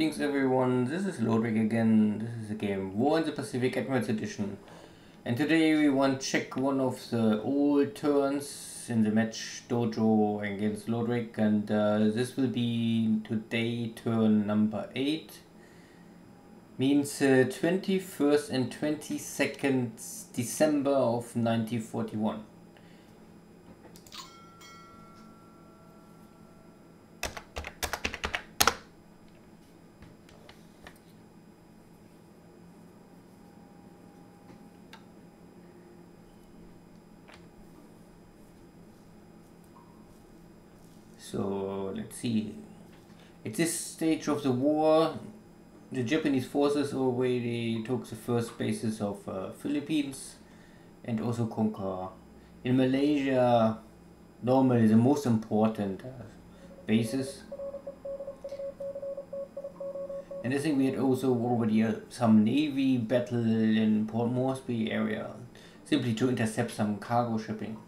Greetings everyone, this is Lodrik again. This is the game War in the Pacific Admirals Edition. And today we want to check one of the old turns in the match Dojo against Lodrik. And this will be today turn number 8. Means 21st and 22nd December of 1941. So let's see. At this stage of the war, the Japanese forces already took the first bases of Philippines and also conquer in Malaysia, normally the most important bases. And I think we had also already some navy battle in Port Moresby area, simply to intercept some cargo shipping,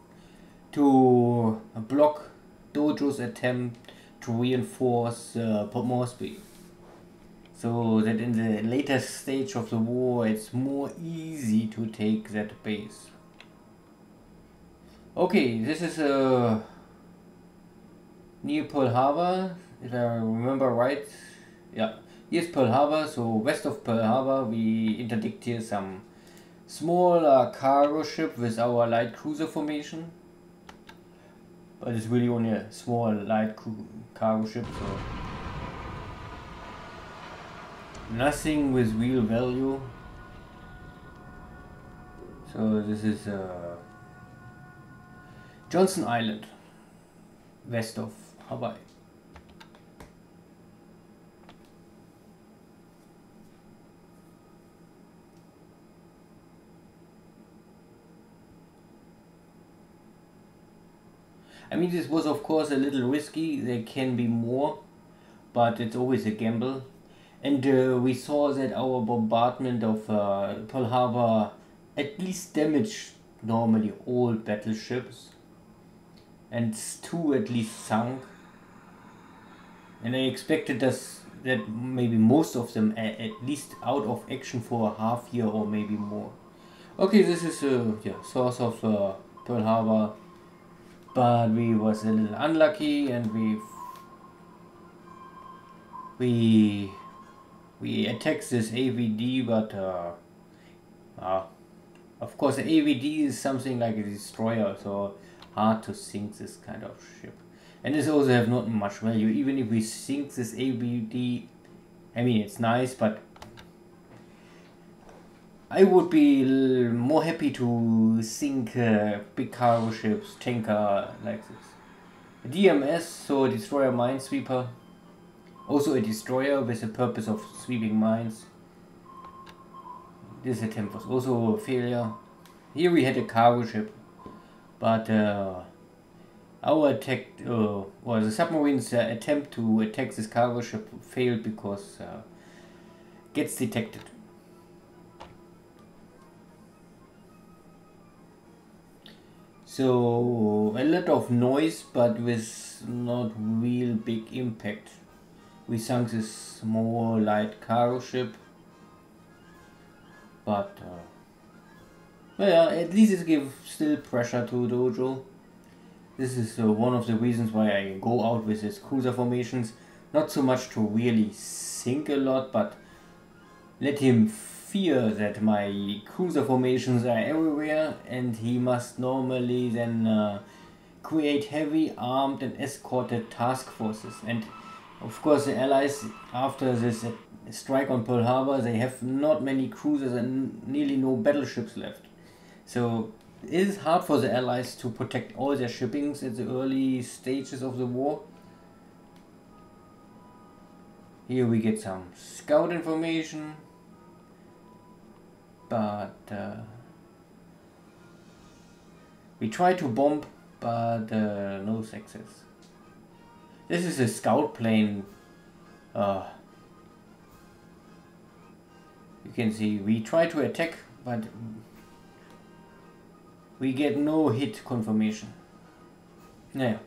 to block Dojo's attempt to reinforce Port Moresby, so that in the later stage of the war it's more easy to take that base. Okay, this is near Pearl Harbor, if I remember right. Yeah, here's Pearl Harbor, so west of Pearl Harbor we interdict here some smaller cargo ship with our light cruiser formation. But it's really only a small light cargo ship, so nothing with real value. So this is Johnson Island, west of Hawaii. I mean, this was of course a little risky, there can be more, but it's always a gamble. And we saw that our bombardment of Pearl Harbor at least damaged normally all battleships, and 2 at least sunk. And I expected that maybe most of them are at least out of action for a half year or maybe more. Okay, this is source of Pearl Harbor. But we was a little unlucky, and we attacked this AVD, but of course the AVD is something like a destroyer, so hard to sink this kind of ship. And this also have not much value. Even if we sink this AVD, I mean it's nice, but I would be more happy to sink big cargo ships, tanker like this. A DMS, so a destroyer minesweeper, also a destroyer with the purpose of sweeping mines. This attempt was also a failure. Here we had a cargo ship, but our attack, or the submarine's attempt to attack this cargo ship failed because gets detected. So a lot of noise, but with not real big impact. We sunk this small light cargo ship, but well, at least it gives still pressure to Dojo. This is one of the reasons why I go out with these cruiser formations. Not so much to really sink a lot, but let him fear that my cruiser formations are everywhere, and he must normally then create heavy armed and escorted task forces. And of course the Allies, after this strike on Pearl Harbor, they have not many cruisers and nearly no battleships left. So it is hard for the Allies to protect all their shippings at the early stages of the war. Here we get some scout information, but we try to bomb, but no success. This is a scout plane. You can see we try to attack, but we get no hit confirmation. Yeah.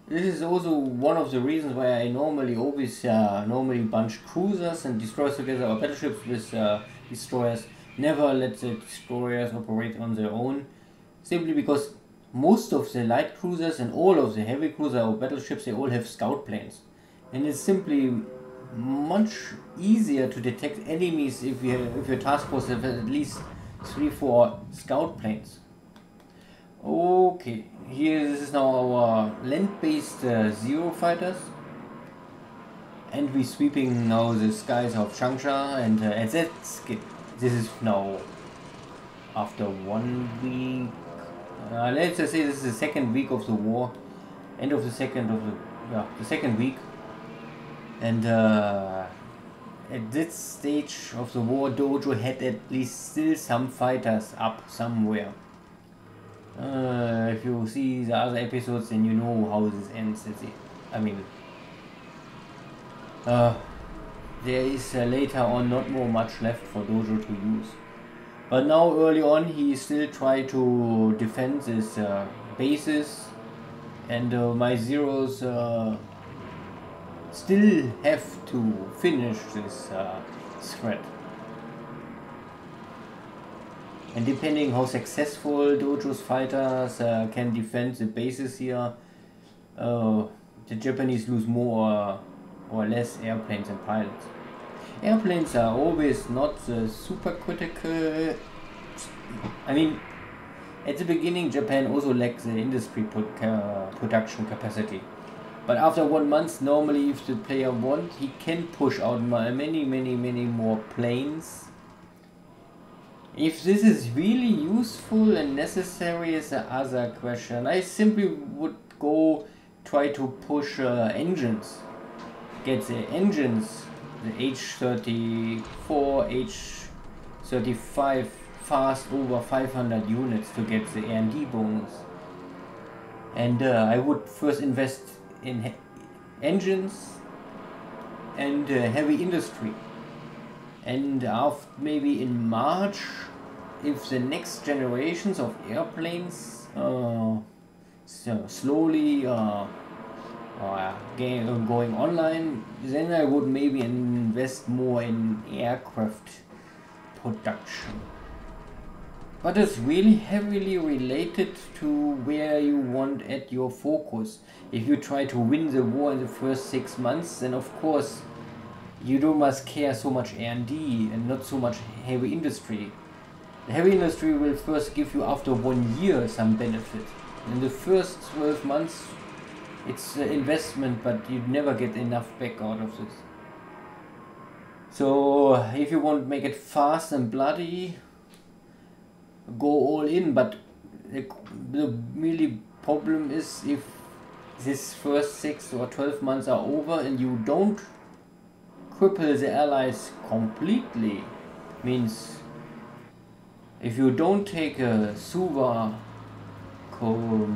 This is also one of the reasons why I normally normally bunch cruisers and destroyers together, or battleships with destroyers. Never let the destroyers operate on their own, simply because most of the light cruisers and all of the heavy cruiser or battleships, they all have scout planes, and it's simply much easier to detect enemies if your task force has at least 3-4 scout planes. Okay, here this is now our land-based Zero fighters, and we're sweeping now the skies of Changsha, and this is now after 1 week. Let's just say this is the second week of the war, end of the second week, and at this stage of the war, Dojo had at least still some fighters up somewhere. If you see the other episodes, then you know how this ends. I mean, there is later on not more much left for Dojo to use. But now early on he still tried to defend his bases, and my Zeros still have to finish this threat. And depending how successful Dojo's fighters can defend the bases here, the Japanese lose more or less airplanes and pilots. Airplanes are always not super critical. I mean, at the beginning Japan also lacked the industry production capacity. But after 1 month, normally if the player wants, he can push out many more planes. If this is really useful and necessary is the other question. I simply would go try to push engines. Get the engines, the H-34, H-35 fast over 500 units to get the R&D bonus. And I would first invest in engines and heavy industry. And after maybe in March, if the next generations of airplanes slowly going online, then I would maybe invest more in aircraft production. But it's really heavily related to where you want at your focus. If you try to win the war in the first 6 months, then of course you don't must care so much R&D and not so much heavy industry. The heavy industry will first give you after 1 year some benefit. In the first 12 months it's an investment, but you never get enough back out of this. So if you want to make it fast and bloody, go all in. But the really problem is if this first 6 or 12 months are over and you don't cripple the allies completely, means if you don't take a Suva or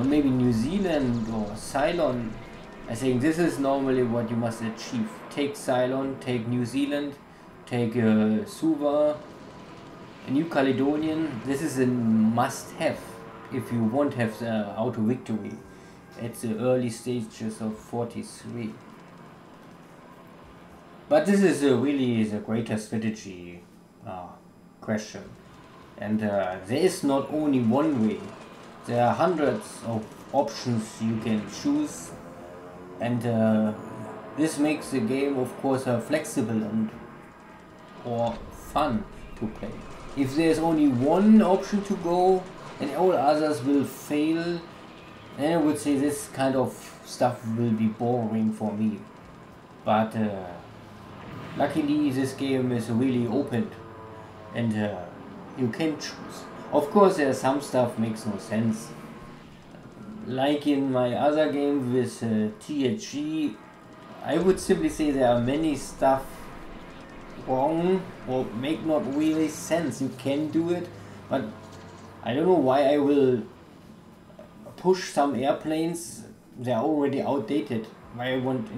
maybe New Zealand or Ceylon, I think this is normally what you must achieve. Take Ceylon, take New Zealand, take Suva, New Caledonian. This is a must-have if you won't have the auto victory at the early stages of 43. But this is really the greater strategy question, and there is not only one way. There are hundreds of options you can choose, and this makes the game of course flexible and or fun to play. If there's only one option to go and all others will fail, then I would say this kind of stuff will be boring for me. But luckily this game is really open and you can choose. Of course there's some stuff makes no sense. Like in my other game with THG, I would simply say there are many stuff wrong or make not really sense. You can do it, but I don't know why I will push some airplanes. They are already outdated. Why I want to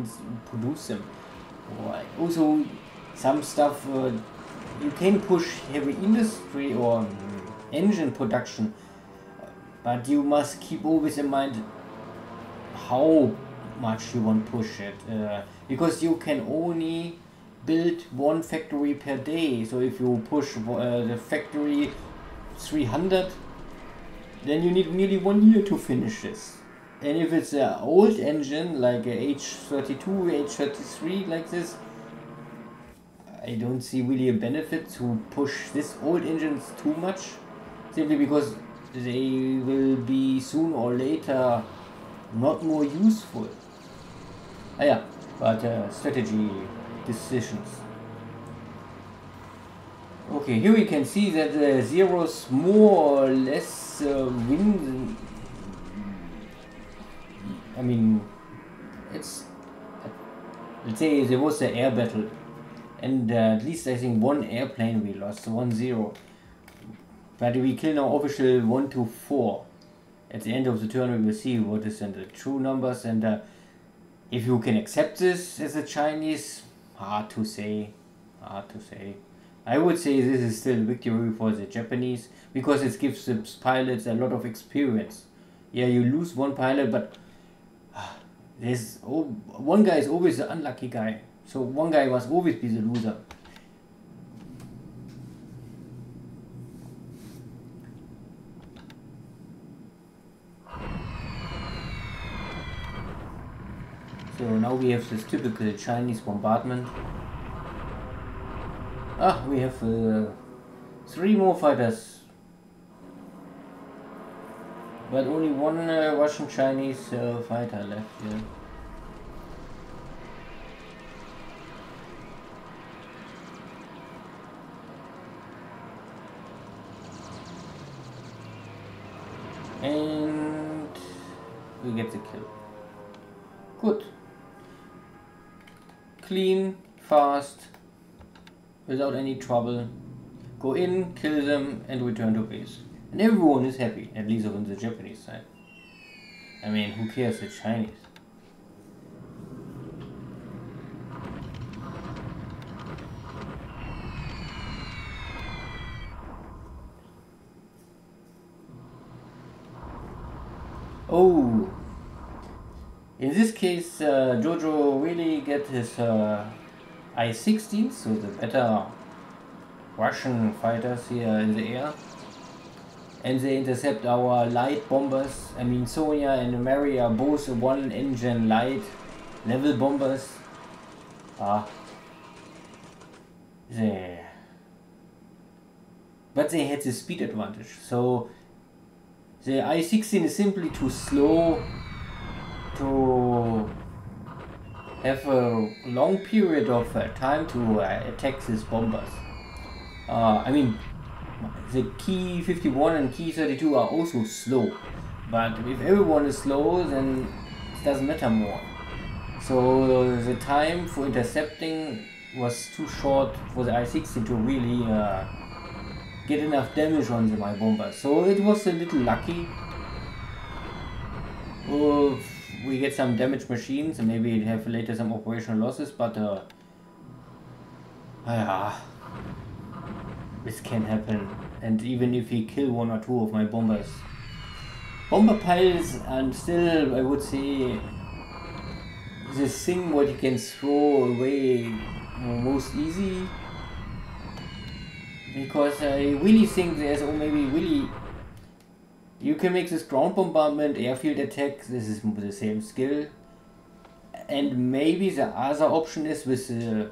produce them. Or also some stuff you can push heavy industry or engine production, but you must keep always in mind how much you want to push it, because you can only build one factory per day. So if you push the factory 300, then you need nearly 1 year to finish this. And if it's an old engine like a H32, H33 like this, I don't see really a benefit to push this old engines too much, simply because they will be sooner or later not more useful. Yeah, but strategy decisions. Okay, here we can see that the Zeros more or less win. I mean, it's, let's say there was an air battle, and at least I think one airplane we lost, 1-0. But we kill now official 1 to 4. At the end of the turn we will see what is in the true numbers, and if you can accept this as a Chinese, hard to say. I would say this is still victory for the Japanese, because it gives the pilots a lot of experience. Yeah, you lose one pilot, but there's one guy is always the unlucky guy. So one guy must always be the loser. So now we have this typical Chinese bombardment. We have 3 more fighters, but only one Russian-Chinese fighter left here. And we get the kill. Good. Clean, fast, without any trouble. Go in, kill them, and return to base. And everyone is happy, at least on the Japanese side. I mean, who cares, the Chinese? Oh, in this case, Dojo really get his I-16, so the better Russian fighters here in the air, and they intercept our light bombers. I mean, Sonia and Mary are both one-engine light level bombers. But they had the speed advantage, so the I-16 is simply too slow to have a long period of time to attack these bombers. I mean, the Key 51 and Key 32 are also slow, but if everyone is slow, then it doesn't matter more. So the time for intercepting was too short for the I-16 to really get enough damage on my bombers. So it was a little lucky. We get some damaged machines and maybe have later some operational losses, but this can happen. And even if we kill 1 or 2 of my bombers, bomber piles, and still I would say this thing what you can throw away most easy, because I really think there's you can make this ground bombardment, airfield attack, this is the same skill. And maybe the other option is with the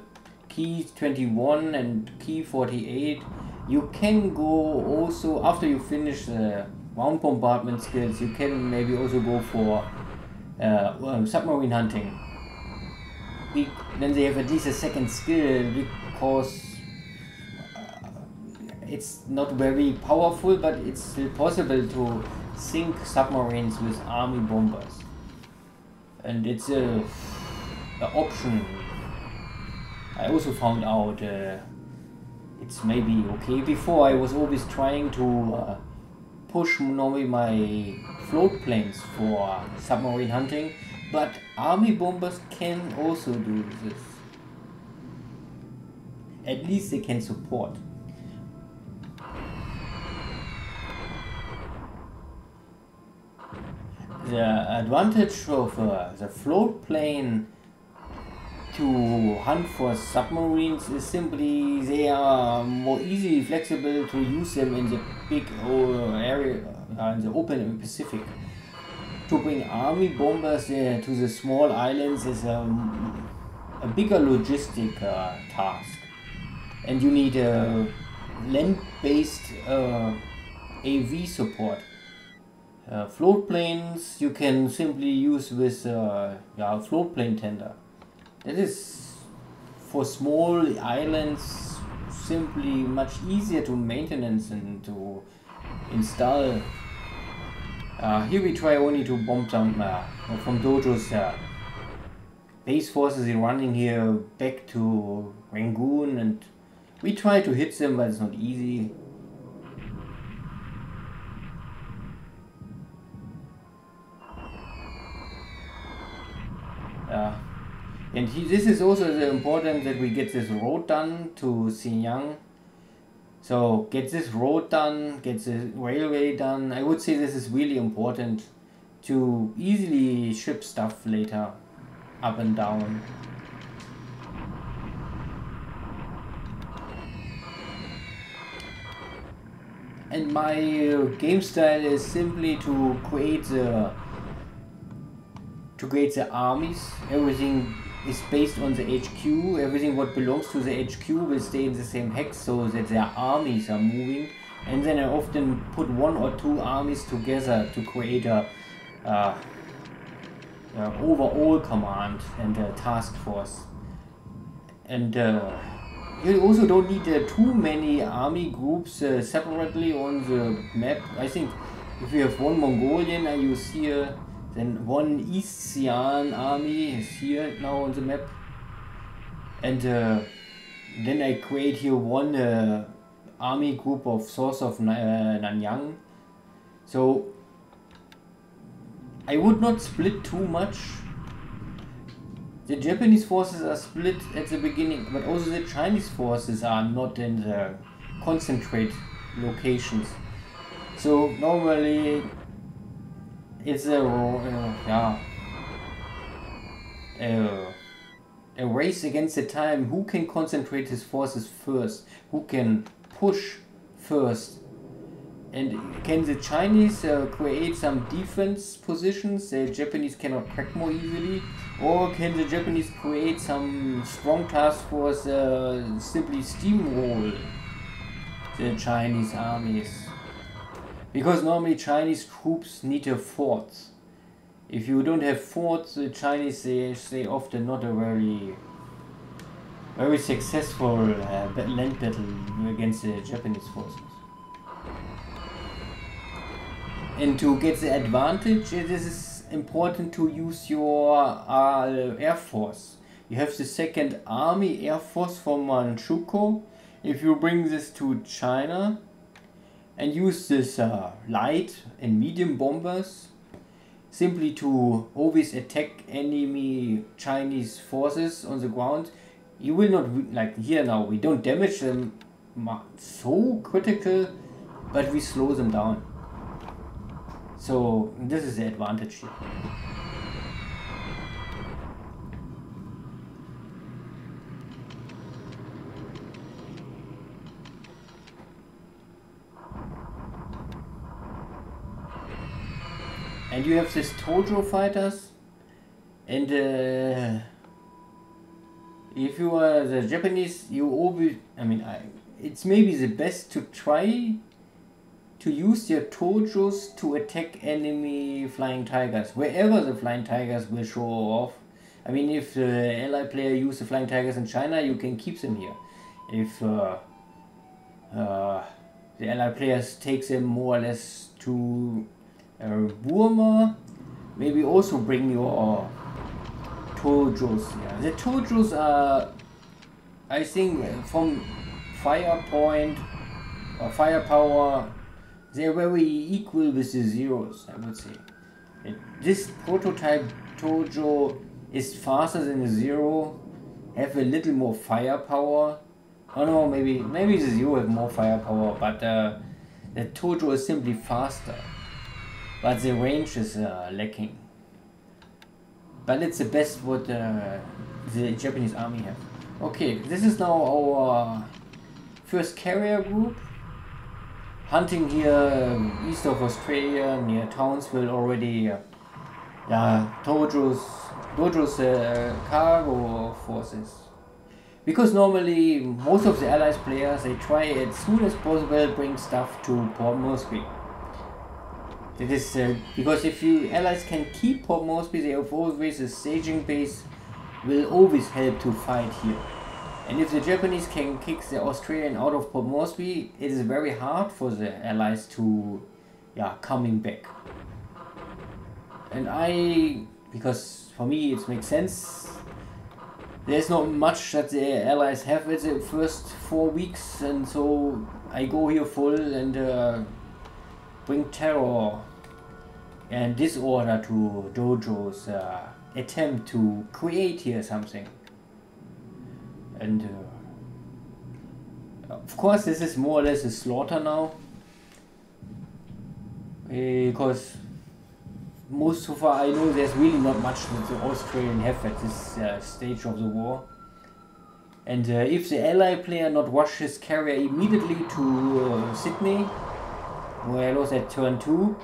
Key 21 and Key 48, you can go also, after you finish the ground bombardment skills, you can maybe also go for submarine hunting. Then they have at least a second skill, because it's not very powerful, but it's still possible to sink submarines with army bombers, and it's an option. I also found out it's maybe okay. Before I was always trying to push normally my float planes for submarine hunting, but army bombers can also do this. At least they can support. The advantage of the float plane to hunt for submarines is simply they are more easily flexible to use them in the big area, in the open Pacific. To bring army bombers to the small islands is a bigger logistic task, and you need a land-based AV support. Float planes you can simply use with float plane tender. That is for small islands simply much easier to maintenance and to install. Here we try only to bomb some from Dojo's base forces running here back to Rangoon, and we try to hit them, but it's not easy. And this is also important that we get this road done to Xinjiang. So get this road done, get the railway done. I would say this is really important to easily ship stuff later up and down. And my game style is simply to create the armies. Everything is based on the HQ. Everything what belongs to the HQ will stay in the same hex so that their armies are moving. And then I often put 1 or 2 armies together to create a overall command and a task force. And you also don't need too many army groups separately on the map. I think if you have 1 Mongolian, I use here. Then 1 East Xi'an army is here now on the map, and then I create here 1 army group of source of Nanyang. So I would not split too much. The Japanese forces are split at the beginning, but also the Chinese forces are not in the concentrate locations. So normally it's a race against the time. Who can concentrate his forces first? Who can push first? And can the Chinese create some defense positions the Japanese cannot crack more easily? Or can the Japanese create some strong task force simply steamroll the Chinese armies? Because normally Chinese troops need a fort. If you don't have forts, the Chinese they often not a very successful land battle against the Japanese forces. And to get the advantage, it is important to use your air force. You have the 2nd Army Air Force from Manchukuo. If you bring this to China and use this light and medium bombers simply to always attack enemy Chinese forces on the ground, you will not, like here now, we don't damage them so critical, but we slow them down. So this is the advantage here. And you have this Dojo fighters, and if you are the Japanese, you always, it's maybe the best to try to use your Dojos to attack enemy flying tigers, wherever the flying tigers will show off. I mean, if the ally player uses the flying tigers in China, you can keep them here. If the ally players take them more or less to Burma, maybe also bring your Dojos here. The Dojos are, I think, from firepoint or firepower, they're very equal with the Zeros, I would say. This prototype Dojo is faster than the Zero, have a little more firepower. Oh no, maybe the Zero has more firepower, but the Dojo is simply faster. but the range is lacking. But it's the best what the Japanese army have. Okay, this is now our first carrier group. Hunting here east of Australia near Townsville already. Dojo's cargo forces. Because normally most of the Allies players, they try as soon as possible bring stuff to Port Moresby. That is because if you Allies can keep Port Moresby, they have always a staging base will always help to fight here. And if the Japanese can kick the Australian out of Port Moresby, it is very hard for the Allies to coming back. And because for me it makes sense, there's not much that the Allies have in the first 4 weeks, and so I go here full and bring terror and disorder to Dojo's attempt to create here something. And of course this is more or less a slaughter now, because most so far I know there's really not much that the Australian have at this stage of the war. And if the Ally player not rush his carrier immediately to Sydney, where I lost at turn 2,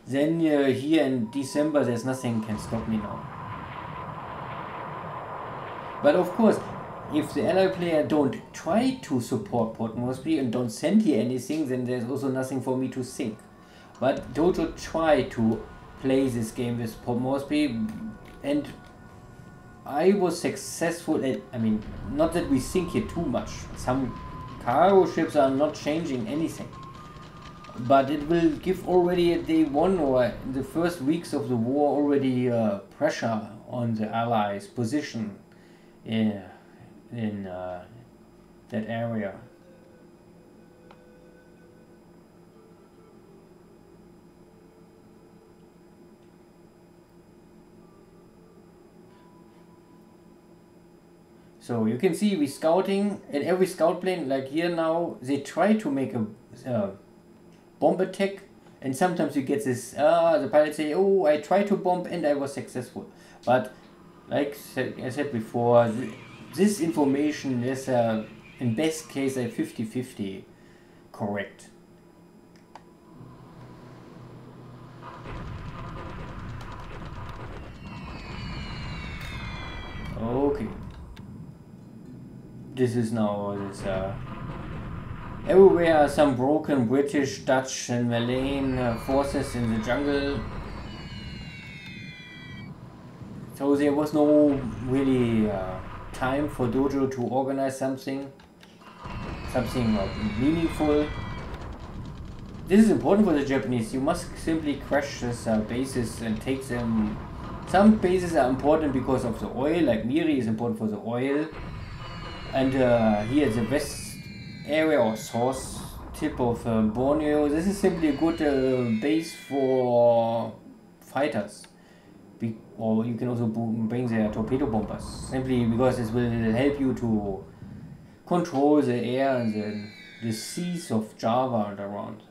then here in December there's nothing can stop me now. But of course, if the Ally player don't try to support Port Moresby and don't send here anything, then there's also nothing for me to think. But Dojo tried to play this game with Port Moresby, and I was successful at, not that we think here too much. Some cargo ships are not changing anything. But it will give already at day 1 or in the first weeks of the war already pressure on the Allies' position in that area. So you can see we scouting, and every scout plane, like here now, they try to make a bomb attack, and sometimes you get this, the pilots say, oh, I tried to bomb and I was successful. But like I said before, this information is in best case a 50-50 correct. Okay. This is now this everywhere are some broken British, Dutch and Malayan forces in the jungle. So there was no really time for Dojo to organize something meaningful. This is important for the Japanese. You must simply crash these bases and take them. Some bases are important because of the oil, like Miri is important for the oil. And here the west area or source tip of Borneo, this is simply a good base for fighters. Or you can also bring their torpedo bombers, simply because this will help you to control the air and the seas of Java and around.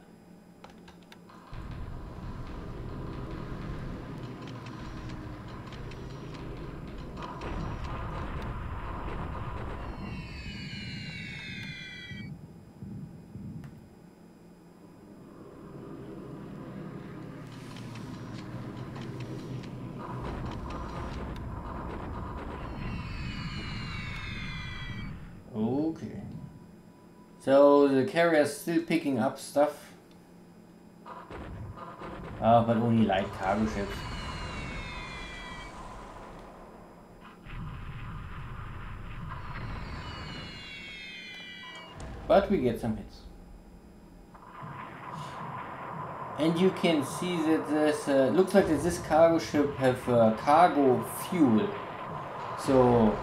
Okay. So the carrier is still picking up stuff. But only light cargo ships. But we get some hits. And you can see that this looks like that this cargo ship have cargo fuel. So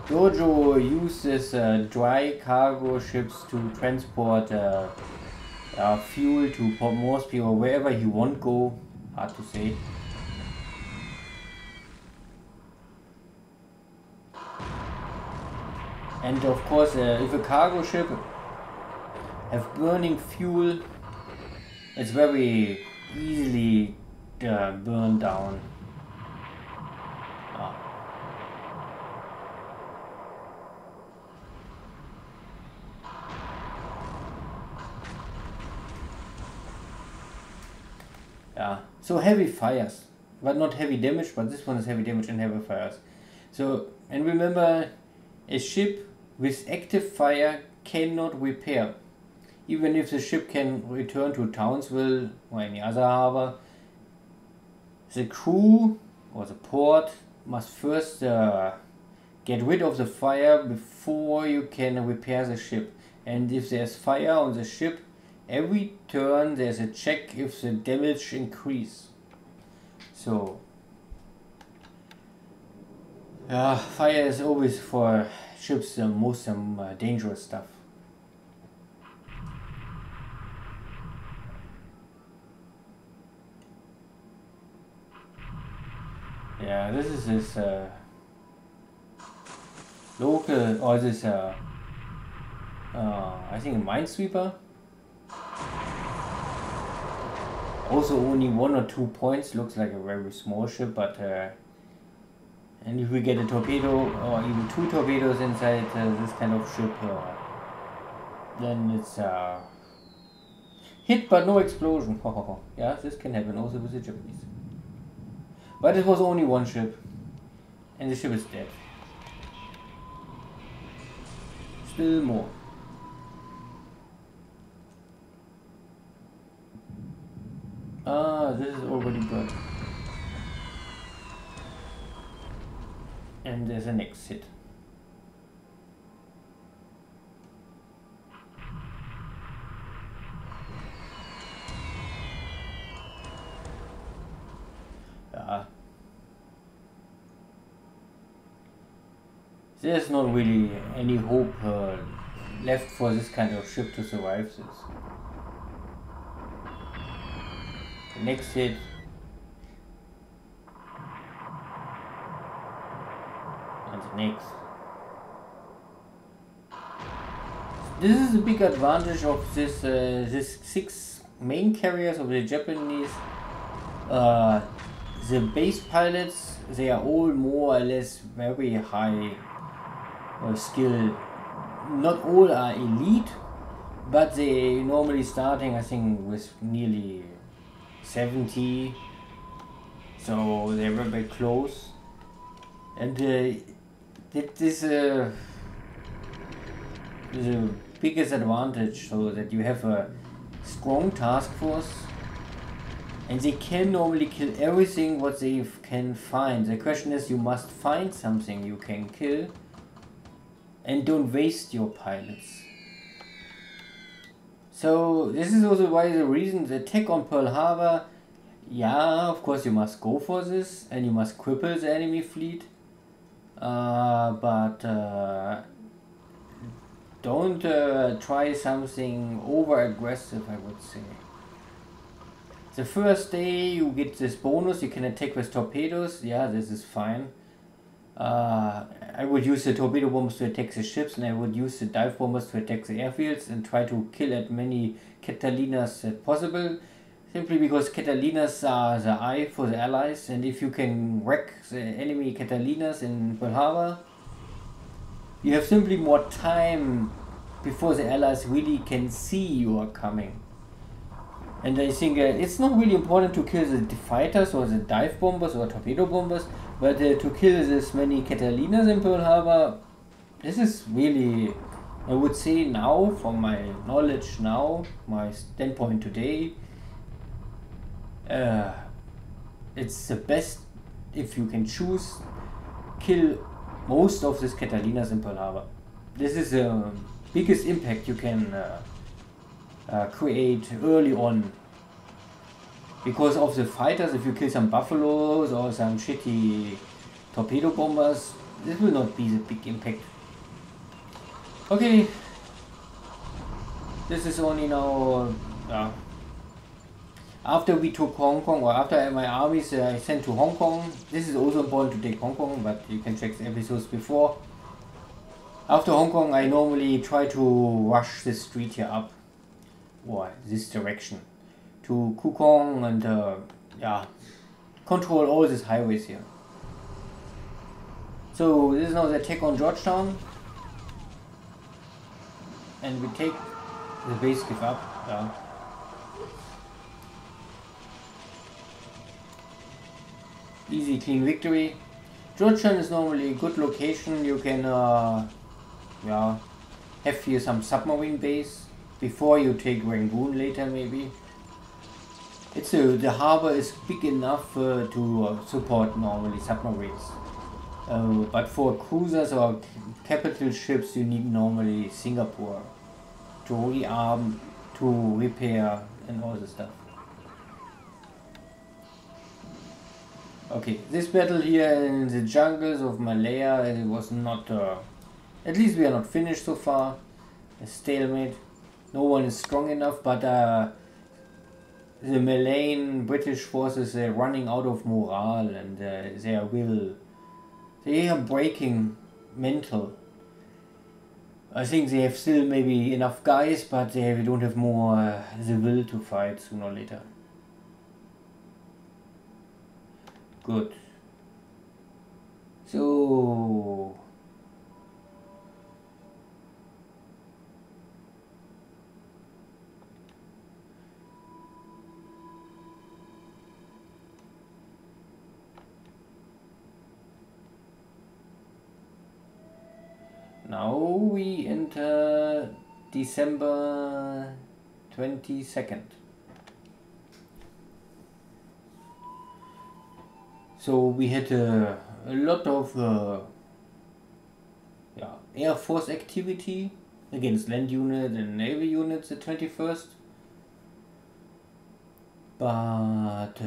Dojo uses dry cargo ships to transport fuel to Port Moresby or wherever he won't go. Hard to say. And of course, if a cargo ship have burning fuel, It's very easily burned down. Yeah, so heavy fires, but not heavy damage, but this one is heavy damage and heavy fires. So, and remember, a ship with active fire cannot repair. Even if the ship can return to Townsville or any other harbor, the crew or the port must first get rid of the fire before you can repair the ship. And if there's fire on the ship, every turn there's a check if the damage increase. So fire is always for ships the most dangerous stuff. Yeah, this is this local, or this I think a minesweeper. Also only 1 or 2 points, looks like a very small ship, but and if we get a torpedo or even 2 torpedoes inside this kind of ship, then it's hit but no explosion. Yeah, this can happen also with the Japanese. But it was only 1 ship, and the ship is dead. Still more. This is already burned. And there's an exit. There's not really any hope left for this kind of ship to survive this. The next hit. And the next. This is a big advantage of this this 6 main carriers of the Japanese. The base pilots, they are all more or less very high skill. Not all are elite, but they normally starting, I think, with nearly 70, so they're very close. And this is the biggest advantage, so that you have a strong task force, and they can normally kill everything what they can find. The question is, you must find something you can kill, and don't waste your pilots. So this is also why the reason the attack on Pearl Harbor, yeah, of course you must go for this, and you must cripple the enemy fleet, but don't try something over aggressive, I would say. The first day you get this bonus, you can attack with torpedoes, yeah, this is fine. I would use the torpedo bombers to attack the ships, and I would use the dive bombers to attack the airfields and try to kill as many Catalinas as possible, simply because Catalinas are the eye for the Allies, and if you can wreck the enemy Catalinas in Pearl Harbor, you have simply more time before the Allies really can see you are coming. And I think it's not really important to kill the fighters or the dive bombers or torpedo bombers, but to kill this many Catalinas in Pearl Harbor, this is really, I would say now, from my knowledge now, my standpoint today, it's the best, if you can choose, kill most of these Catalinas in Pearl Harbor. This is the biggest impact you can create early on. Because of the fighters, if you kill some buffaloes or some shitty torpedo bombers, this will not be the big impact. Okay, this is only now, after we took Hong Kong, or after my armies I sent to Hong Kong. This is also important to take Hong Kong, but you can check the episodes before. After Hong Kong, I normally try to rush this street here up, or this direction, to Kukong and yeah, control all these highways here. So this is now the attack on Georgetown, and we take the base, give up. Yeah. Easy, clean victory. Georgetown is normally a good location. You can yeah, have here some submarine base before you take Rangoon later maybe. It's the harbor is big enough to support normally submarines. But for cruisers or capital ships you need normally Singapore to rearm, to repair and all this stuff. Okay, this battle here in the jungles of Malaya, it was not, at least we are not finished so far. A stalemate. No one is strong enough, but the Malayan British forces are running out of morale and they are breaking mental. I think they have still maybe enough guys, but they don't have more the will to fight sooner or later. Good. So now we enter December 22nd. So we had a lot of yeah, Air Force activity against land units and Navy units the 21st. But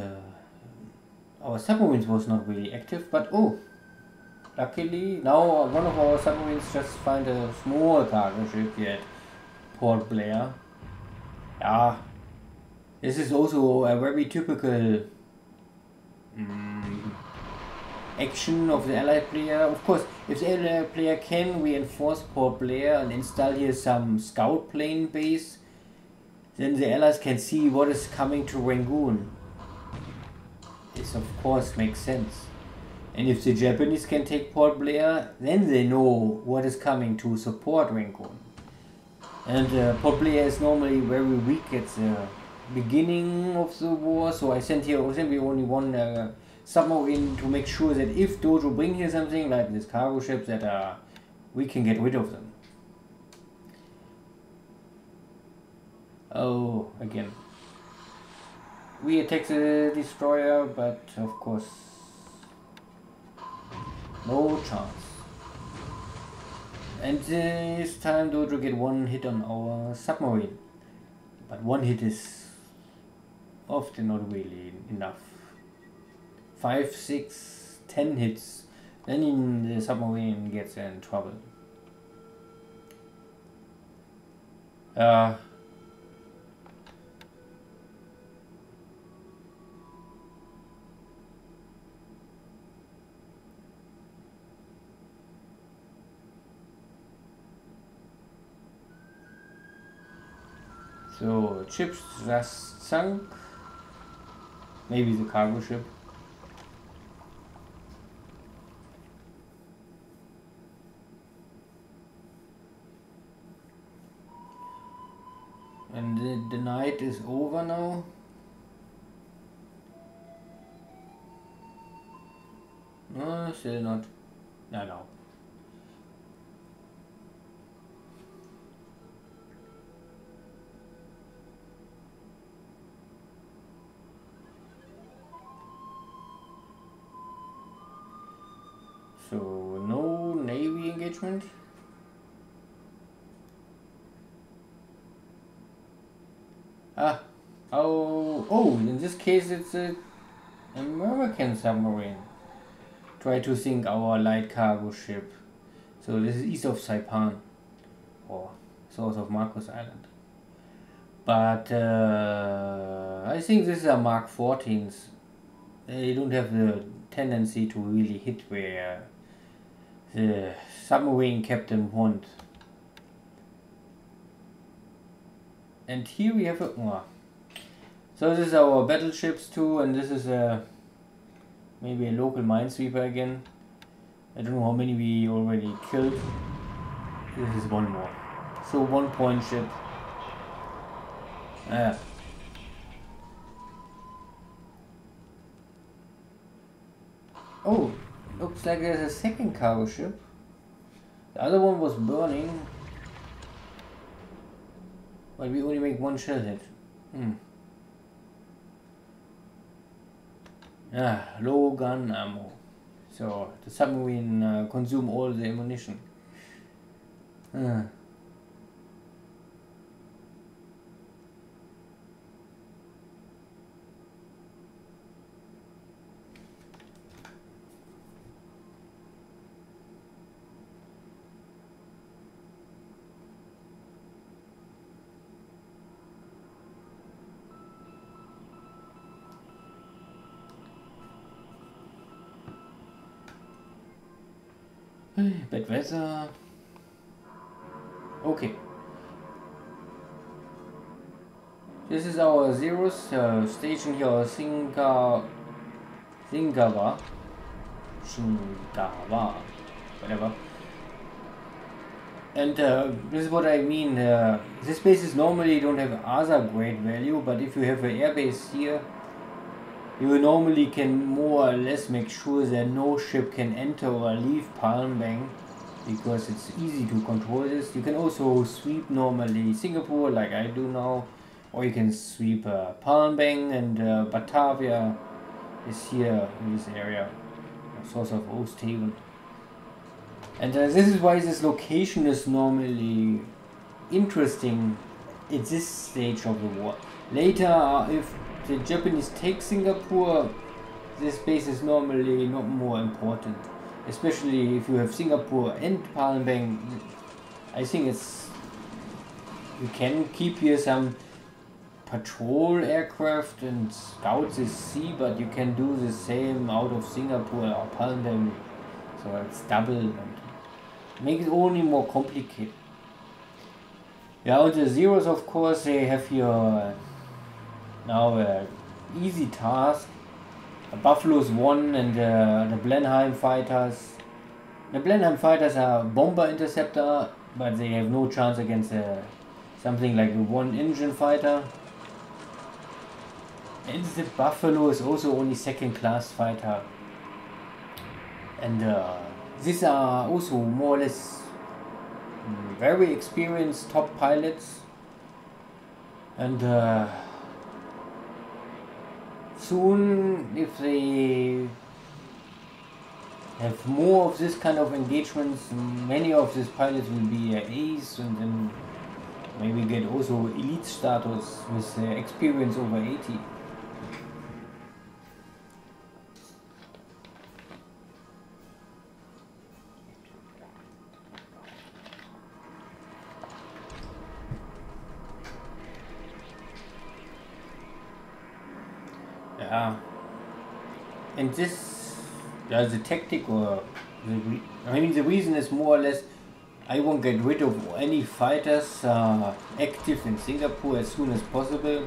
our submarines was not really active, but oh, luckily now one of our submarines just find a small cargo ship here at Port Blair. Yeah, this is also a very typical action of the Allied player. Of course, if the Allied player can reinforce Port Blair and install here some scout plane base, then the Allies can see what is coming to Rangoon. This of course makes sense. And if the Japanese can take Port Blair, then they know what is coming to support Rangoon. And Port Blair is normally very weak at the beginning of the war, so I sent only one submarine to make sure that if Dojo bring here something like this cargo ship, that we can get rid of them. Oh, again. We attack the destroyer, but of course, no chance. And this time Dojo get one hit on our submarine. But one hit is often not really enough. 5, 6, 10 hits, then the submarine gets in trouble. So ships just sunk. Maybe the cargo ship. And the night is over now. No, still not. No. So no Navy engagement. Oh, in this case it's an American submarine. Try to sink our light cargo ship. So this is east of Saipan, or south of Marcos Island. But I think this is a Mark 14s. They don't have the tendency to really hit where the submarine captain wants. And here we have a So this is our battleships too, and this is maybe a local minesweeper again. I don't know how many we already killed. This is one more. So 1 point ship. Oh, looks like there's a second cargo ship. The other one was burning. But we only make one shell hit. Low gun ammo. So the submarine consume all the ammunition. Bad weather. Okay. This is our zeros station here, Shingawa, whatever. And this is what I mean. This bases normally don't have other great value, but if you have an airbase here, you normally can more or less make sure that no ship can enter or leave Palembang, because it's easy to control this. You can also sweep normally Singapore like I do now, or you can sweep Palembang, and Batavia is here in this area, source of Osthaven. And this is why this location is normally interesting at this stage of the war. Later, if the Japanese take Singapore, this base is normally not more important. Especially if you have Singapore and Palembang, I think it's... You can keep here some patrol aircraft and scout the sea, but you can do the same out of Singapore or Palembang. So it's double and make it only more complicated. Yeah, and the zeros, of course, they have here now an easy task. Buffalo's 1 and the Blenheim fighters. The Blenheim fighters are bomber interceptor, but they have no chance against something like the 1 engine fighter. And the Buffalo is also only second class fighter. And these are also more or less very experienced top pilots. And soon, if they have more of this kind of engagements, many of these pilots will be ace, and then maybe get also elite status with experience over 80. And this, the tactic, or the reason is more or less, I won't get rid of any fighters active in Singapore as soon as possible,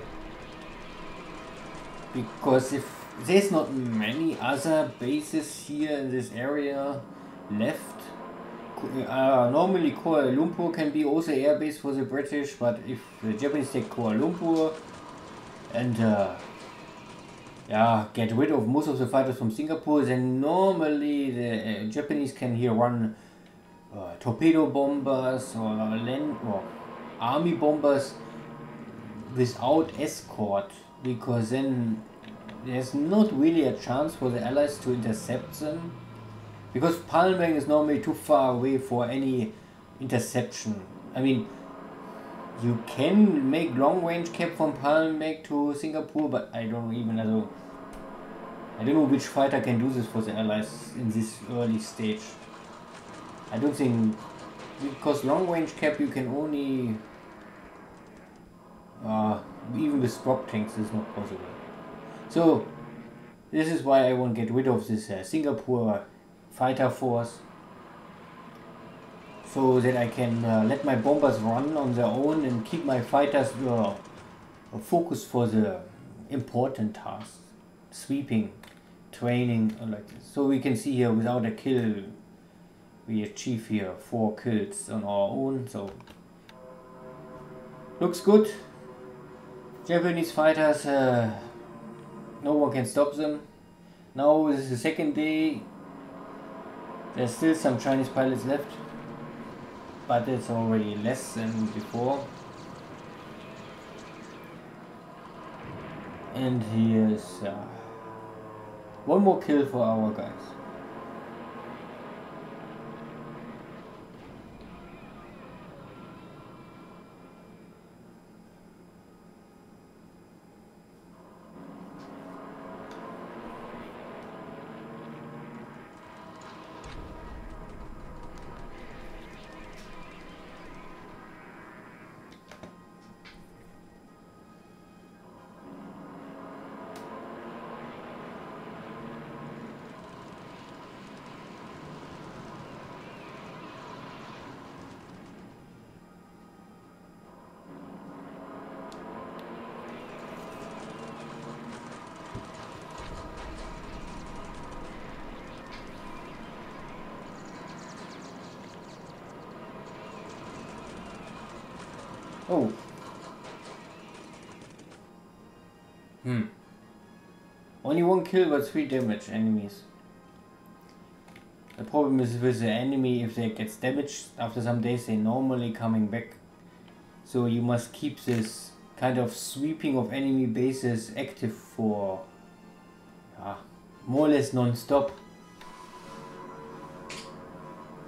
because if there's not many other bases here in this area left. Normally Kuala Lumpur can be also air base for the British, but if the Japanese take Kuala Lumpur and get rid of most of the fighters from Singapore, then normally the Japanese can here run torpedo bombers or land or army bombers without escort, because then there's not really a chance for the Allies to intercept them, because Palembang is normally too far away for any interception. I mean, you can make long range cap from Palembang to Singapore, but I don't know which fighter can do this for the Allies in this early stage. I don't think, because long range cap you can only even with Brock tanks is not possible. So this is why I won't get rid of this Singapore fighter force, so that I can let my bombers run on their own and keep my fighters focused for the important tasks, sweeping, training, like this. So we can see here without a kill, we achieve here 4 kills on our own. So looks good. Japanese fighters, no one can stop them. Now this is the second day. There's still some Chinese pilots left, but it's already less than before. And here's one more kill for our guys. Oh. Only 1 kill but 3 damage enemies. The problem is with the enemy, if they get damaged after some days, they normally coming back. So you must keep this kind of sweeping of enemy bases active for more or less non-stop.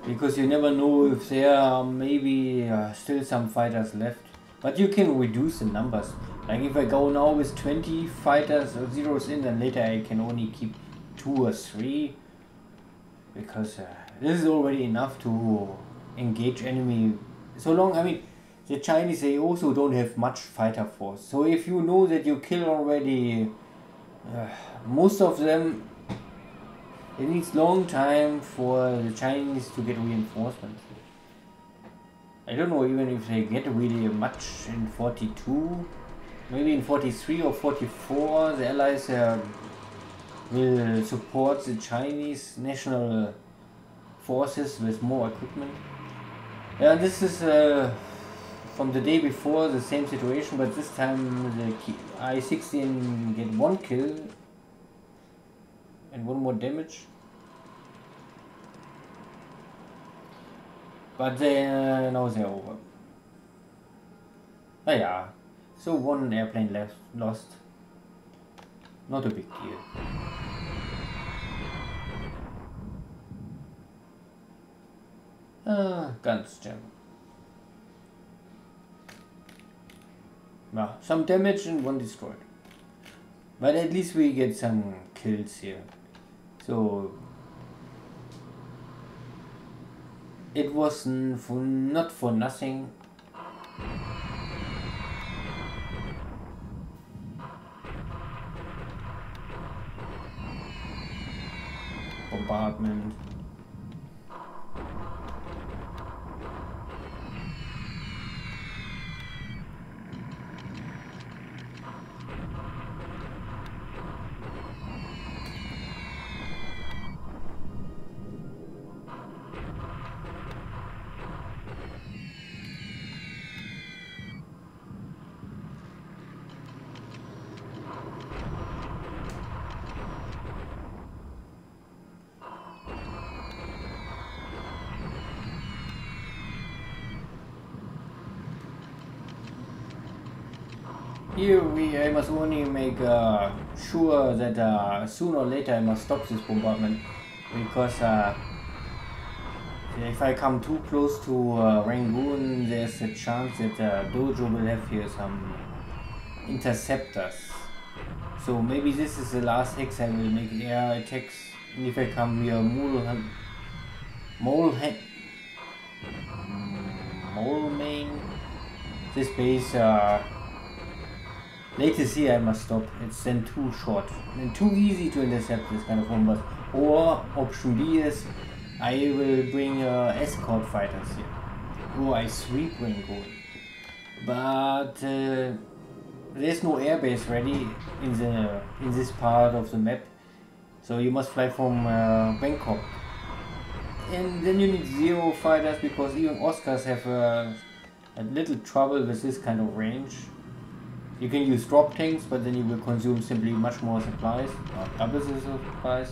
Because you never know if there are maybe still some fighters left. But you can reduce the numbers. Like if I go now with 20 fighters or zeros in, then later I can only keep 2 or 3. Because this is already enough to engage enemy. So long, I mean, the Chinese, they also don't have much fighter force. So if you know that you kill already most of them, it needs long time for the Chinese to get reinforcements. I don't know even if they get really much in 42. Maybe in 43 or 44 the Allies will support the Chinese national forces with more equipment. Yeah, this is from the day before the same situation, but this time the I-16 get 1 kill and 1 more damage. But now they're over. Oh yeah, so 1 airplane left, lost. Not a big deal. Guns jam. Yeah, some damage and 1 destroyed. But at least we get some kills here. So it was not for nothing. Bombardment. Here I must only make sure that sooner or later I must stop this bombardment, because if I come too close to Rangoon, there's a chance that Dojo will have here some interceptors. So maybe this is the last hex I will make air attacks, and if I come here Moleman, this base latest here I must stop. It's then too short and too easy to intercept this kind of bombers. Or option B is I will bring escort fighters here, or I sweep Rangoon. But there's no airbase ready in this part of the map, so you must fly from Bangkok. And then you need 0 fighters because even Oscars have a little trouble with this kind of range. You can use drop tanks, but then you will consume simply much more supplies, or double the supplies.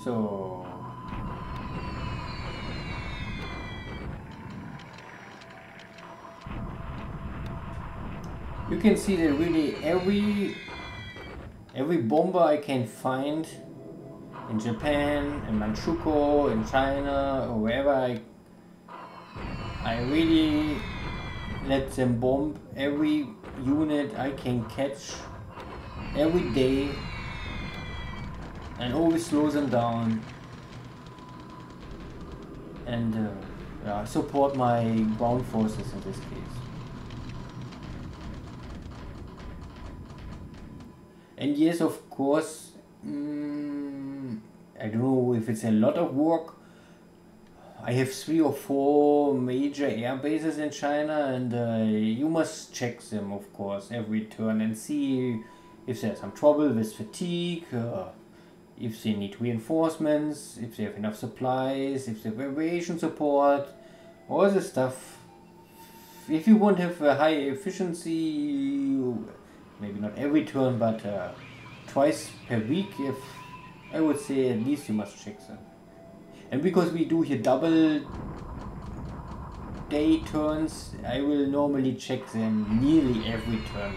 So you can see that really every bomber I can find in Japan, in Manchukuo, in China, or wherever I really let them bomb every unit I can catch every day. And always slow them down and support my ground forces in this case. And yes, of course, I don't know if it's a lot of work. I have 3 or 4 major air bases in China, and you must check them, of course, every turn and see if there's some trouble with fatigue. If they need reinforcements, if they have enough supplies, if they have aviation support, all this stuff. If you want to have a high efficiency, maybe not every turn, but twice per week, if I would say at least you must check them. And because we do here double day turns, I will normally check them nearly every turn.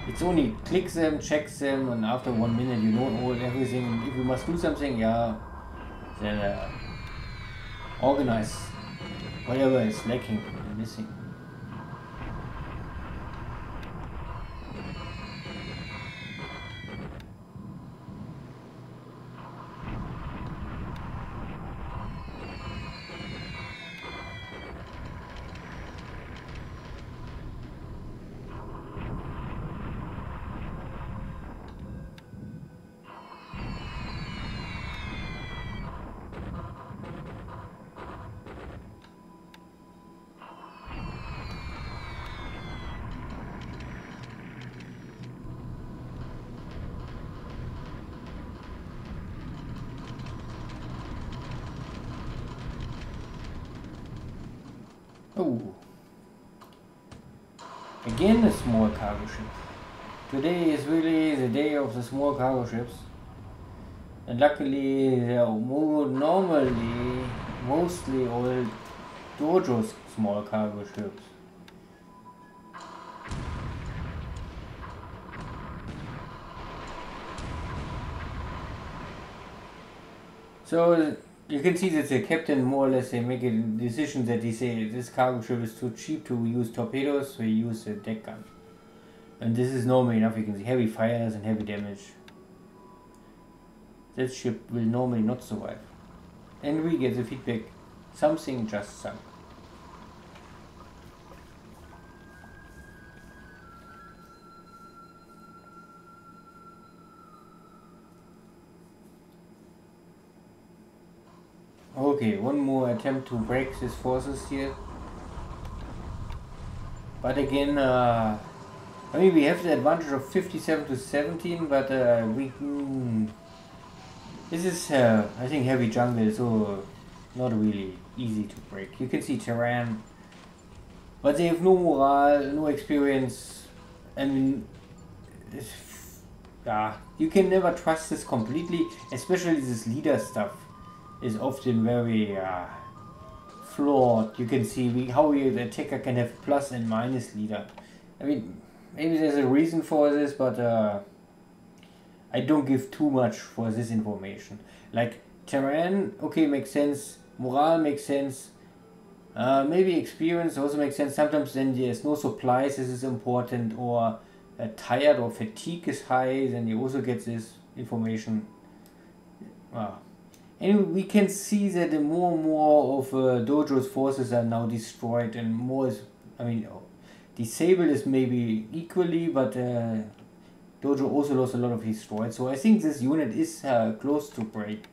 It's only click them, check them, and after 1 minute you know everything. If you must do something, then organize whatever is lacking and missing. Oh, again a small cargo ship. Today is really the day of the small cargo ships, and luckily they are mostly all Dojo's small cargo ships. So you can see that the captain more or less they make a decision that he say this cargo ship is too cheap to use torpedoes, so he use a deck gun. And this is normally enough. You can see heavy fires and heavy damage. That ship will normally not survive. And we get the feedback, something just sunk. Okay, one more attempt to break these forces here. But again, I mean, we have the advantage of 57 to 17, but this is, I think, heavy jungle, so not really easy to break. You can see Terran, but they have no morale, no experience, and you can never trust this completely, especially this leader stuff is often very flawed. You can see how the attacker can have plus and minus leader. I mean, maybe there's a reason for this, but I don't give too much for this information. Like Terran, okay, makes sense. Morale makes sense. Maybe experience also makes sense. Sometimes then there's no supplies, this is important, or tired or fatigue is high, then you also get this information. And we can see that more and more of Dojo's forces are now destroyed, and more is, I mean, disabled is maybe equally, but Dojo also lost a lot of destroyed. So I think this unit is close to break.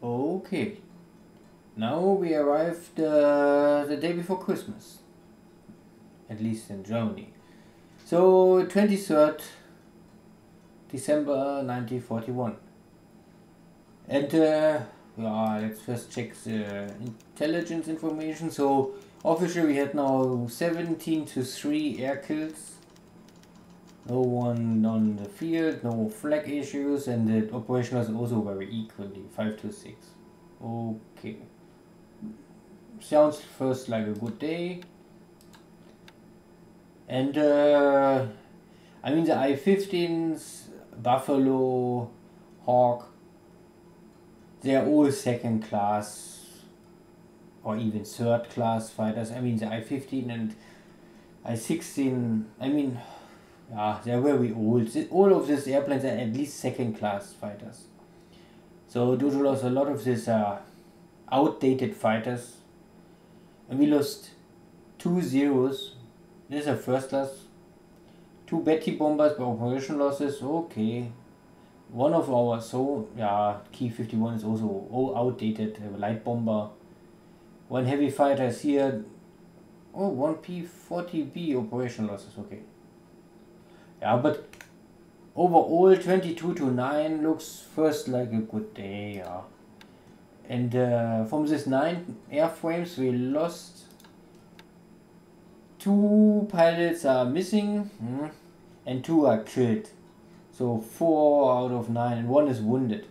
Okay, now we arrived the day before Christmas, at least in Germany. So 23rd December 1941. And yeah, let's first check the intelligence information. So officially we had now 17-3 air kills. No one on the field, no flag issues, and the operation was also very equally 5-6. Okay. Sounds first like a good day. And I mean the I-15s, Buffalo, Hawk, they are all second class or even third class fighters. I mean the I-15 and I-16, I mean, yeah, they're very old. All of these airplanes are at least second class fighters. So Dojo lost a lot of these outdated fighters. And we lost 2 zeros. These are first class. 2 Betty bombers by operation losses. Okay. One of our Key 51 is also all outdated. A light bomber. 1 heavy fighter is here. Oh, 1 P-40B operation losses. Okay. Yeah, but overall 22-9 looks first like a good day, yeah. And from this 9 airframes we lost 2 pilots are missing and 2 are killed. So 4 out of 9 and 1 is wounded.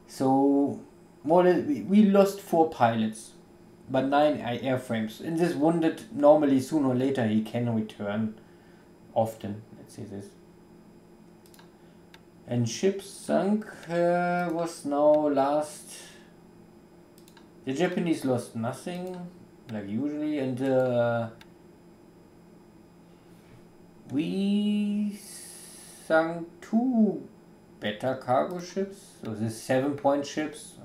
So more or less we lost 4 pilots but 9 airframes. And this wounded, normally sooner or later he can return. Often, let's say this. And ship sunk was now last. The Japanese lost nothing, like usually, and we sunk 2 beta cargo ships. So this 7-point ships,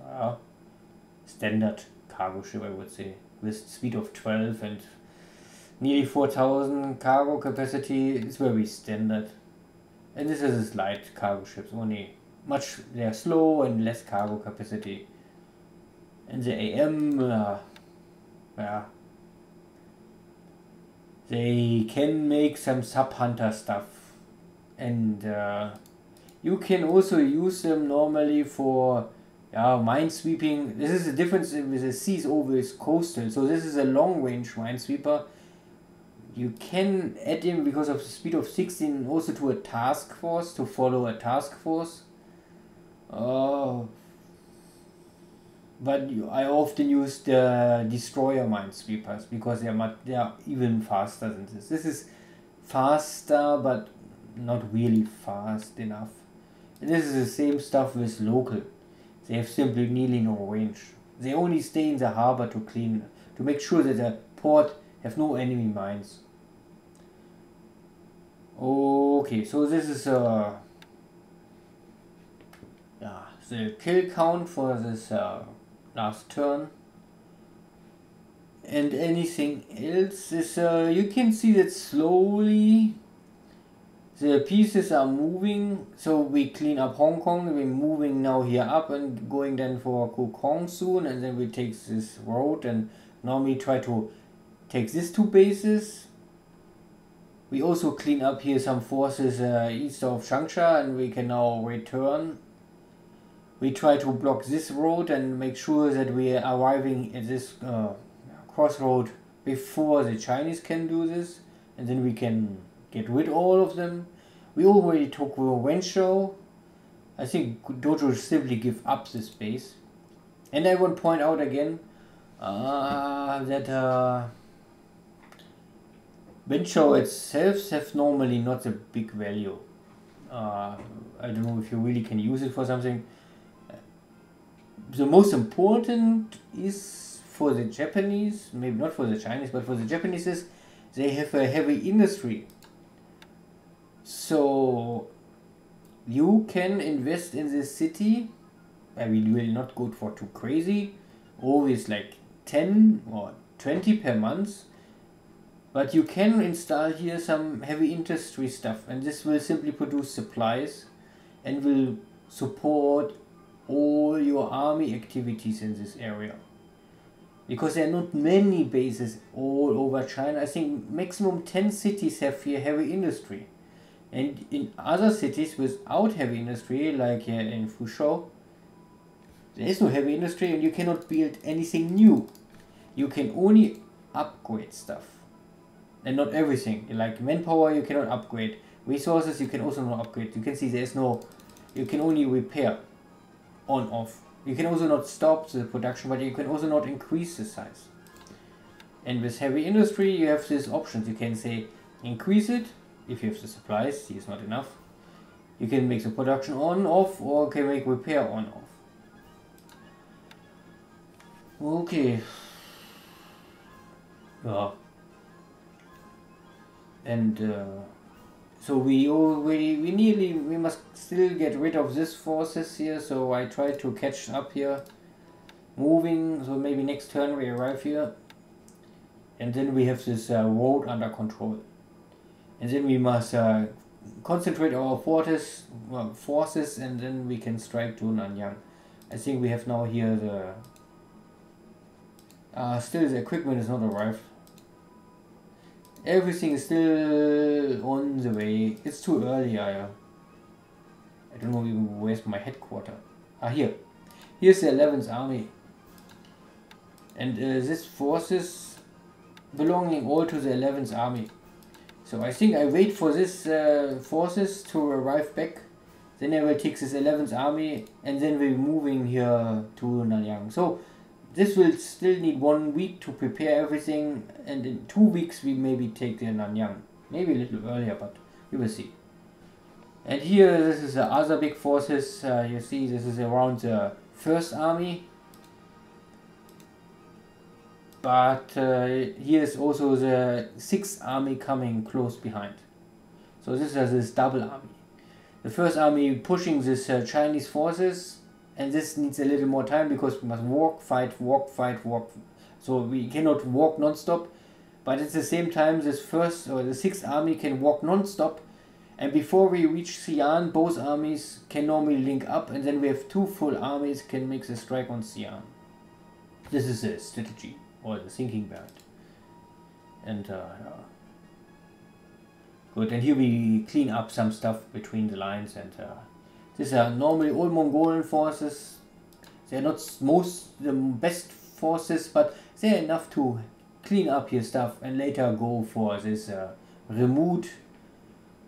standard cargo ship, I would say, with speed of 12 and nearly 4,000 cargo capacity. Is very standard. And this is light cargo ships, only they are slow and less cargo capacity. And the AM, they can make some sub-hunter stuff. And you can also use them normally for minesweeping. This is the difference with the sea is always coastal. So this is a long-range minesweeper. You can add him because of the speed of 16 also to a task force, to follow a task force. But I often use the destroyer minesweepers because they are even faster than this. This is faster but not really fast enough. And this is the same stuff with local. They have simply nearly no range. They only stay in the harbor to make sure that the port have no enemy mines. Okay, so this is the kill count for this last turn. And anything else is you can see that slowly the pieces are moving. So we clean up Hong Kong, we're moving now here up and going then for Kokong soon, and then we take this road and normally try to take these 2 bases. We also clean up here some forces east of Changsha, and we can now return. We try to block this road and make sure that we are arriving at this crossroad before the Chinese can do this, and then we can get rid of all of them. We already took Wenzhou. I think Dojo simply give up this base. And I want to point out again that Wenzhou itself have normally not a big value. I don't know if you really can use it for something. The most important is for the Japanese, maybe not for the Chinese, but for the Japanese is they have a heavy industry. So you can invest in this city. I mean, will not go for too crazy, always like 10 or 20 per month. But you can install here some heavy industry stuff, and this will simply produce supplies and will support all your army activities in this area. Because there are not many bases all over China. I think maximum 10 cities have here heavy industry. And in other cities without heavy industry, like here in Fuzhou, there is no heavy industry and you cannot build anything new. You can only upgrade stuff. And not everything. Like manpower you cannot upgrade. Resources you can also not upgrade. You can see there's no, you can only repair on off. You can also not stop the production, but you can also not increase the size. And with heavy industry you have these options. You can say increase it if you have the supplies, it's not enough. You can make the production on off, or can make repair on off. Okay. Yeah. And so we must still get rid of these forces here, so I try to catch up here, moving, so maybe next turn we arrive here, and then we have this road under control, and then we must concentrate our forces, and then we can strike to Nanyang. I think we have now here the still the equipment is not arrived. Everything is still on the way. It's too early. I don't know even where's my headquarters. Here. Here's the 11th Army. And this forces belonging all to the 11th Army. So I think I wait for this forces to arrive back. Then I will take this 11th Army and then we're moving here to Nanyang. So this will still need 1 week to prepare everything, and in 2 weeks we maybe take the Nanyang. Maybe a little earlier, but we will see. And here this is the other big forces. You see this is around the 1st Army. But here is also the 6th Army coming close behind. So this is this double army. The 1st Army pushing this Chinese forces. And this needs a little more time because we must walk, fight, walk, fight, walk. So we cannot walk non-stop. But at the same time, this 1st or the 6th Army can walk non-stop. And before we reach Xi'an, both armies can normally link up. And then we have 2 full armies can make the strike on Xi'an. This is the strategy or the thinking behind. And yeah. Good. And here we clean up some stuff between the lines and these are normally all Mongolian forces. They are not the best forces, but they are enough to clean up your stuff and later go for this remote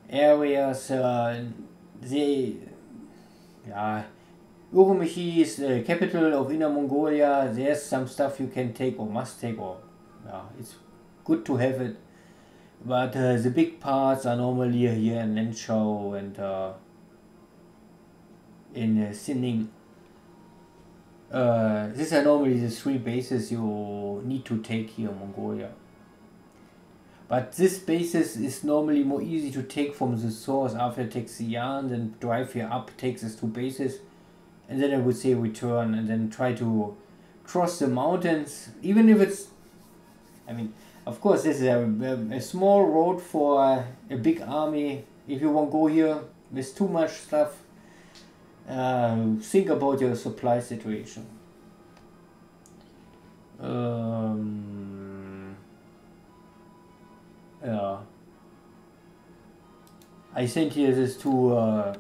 areas. Urumqi is the capital of Inner Mongolia. There's some stuff you can take or must take, or it's good to have it. But the big parts are normally here in Lenzhou and in Xining. These are normally the 3 bases you need to take here in Mongolia. But this basis is normally more easy to take from the source after take Xi'an, then drive here up, take these 2 bases, and then I would say return and then try to cross the mountains, even if it's, I mean, of course this is a small road for a big army. If you won't go here with too much stuff, think about your supply situation. Yeah. I sent here this to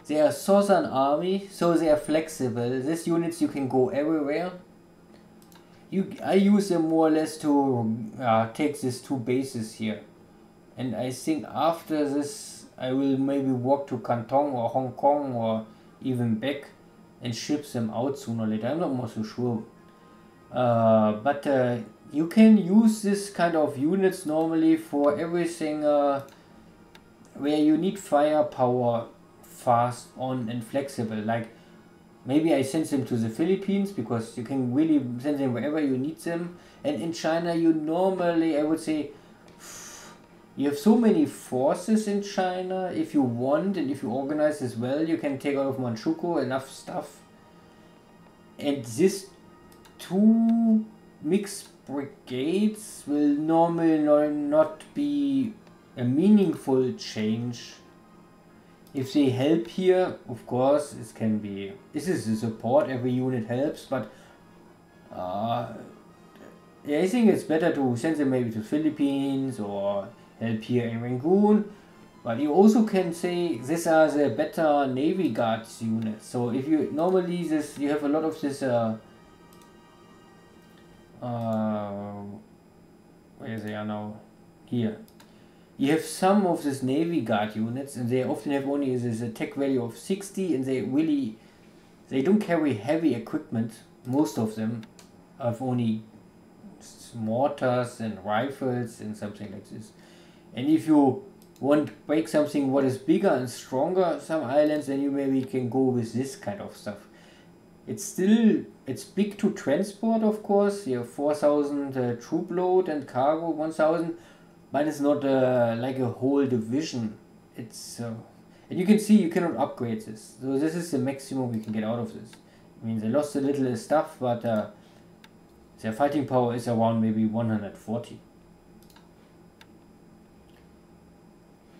they are Southern Army, so they are flexible. These units you can go everywhere. I use them more or less to take these 2 bases here. And I think after this I will maybe walk to Canton or Hong Kong or even back and ship them out sooner or later. I'm not more so sure. But you can use this kind of units normally for everything where you need firepower fast on and flexible. Like maybe I send them to the Philippines because you can really send them wherever you need them. And in China, you normally, I would say, you have so many forces in China. If you want and if you organize as well, you can take out of Manchukuo enough stuff. And these two mixed brigades will normally not be a meaningful change. If they help here, of course, it can be. This is the support. Every unit helps, but yeah, I think it's better to send them maybe to Philippines or help here in Rangoon. But you also can say these are the better Navy Guards units. So if you normally you have a lot of this where they are now here. You have some of these Navy Guard units, and they often have only this attack value of 60, and they don't carry heavy equipment. Most of them have only mortars and rifles and something like this. And if you want to break something what is bigger and stronger, some islands, then you maybe can go with this kind of stuff. It's big to transport, of course. You have 4,000 troop load and cargo 1,000, but it's not like a whole division. It's and you can see you cannot upgrade this. So this is the maximum we can get out of this. I mean, they lost a little stuff, but their fighting power is around maybe 140.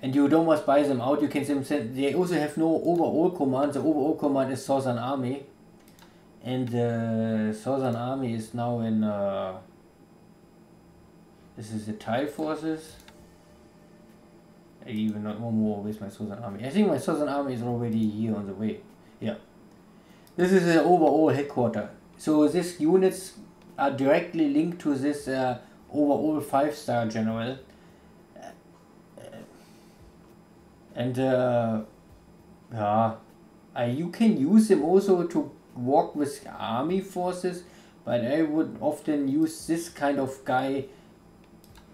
And you don't must buy them out. You can send. They also have no overall command. The overall command is Southern Army. And the Southern Army is now in, this is the Thai forces. I even not know more with my Southern Army. I think my Southern Army is already here on the way. Yeah. This is the overall headquarter. So these units are directly linked to this overall 5-star general. And you can use them also to walk with army forces, but I would often use this kind of guy.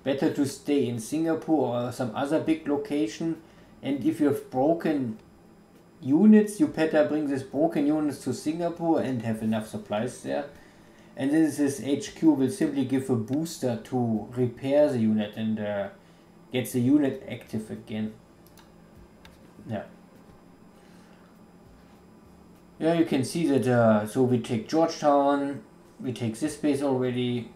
Better to stay in Singapore or some other big location. And if you have broken units, you better bring these broken units to Singapore and have enough supplies there. And then this HQ will simply give a booster to repair the unit and get the unit active again. Yeah. Yeah, you can see that, so we take Georgetown, we take this base already,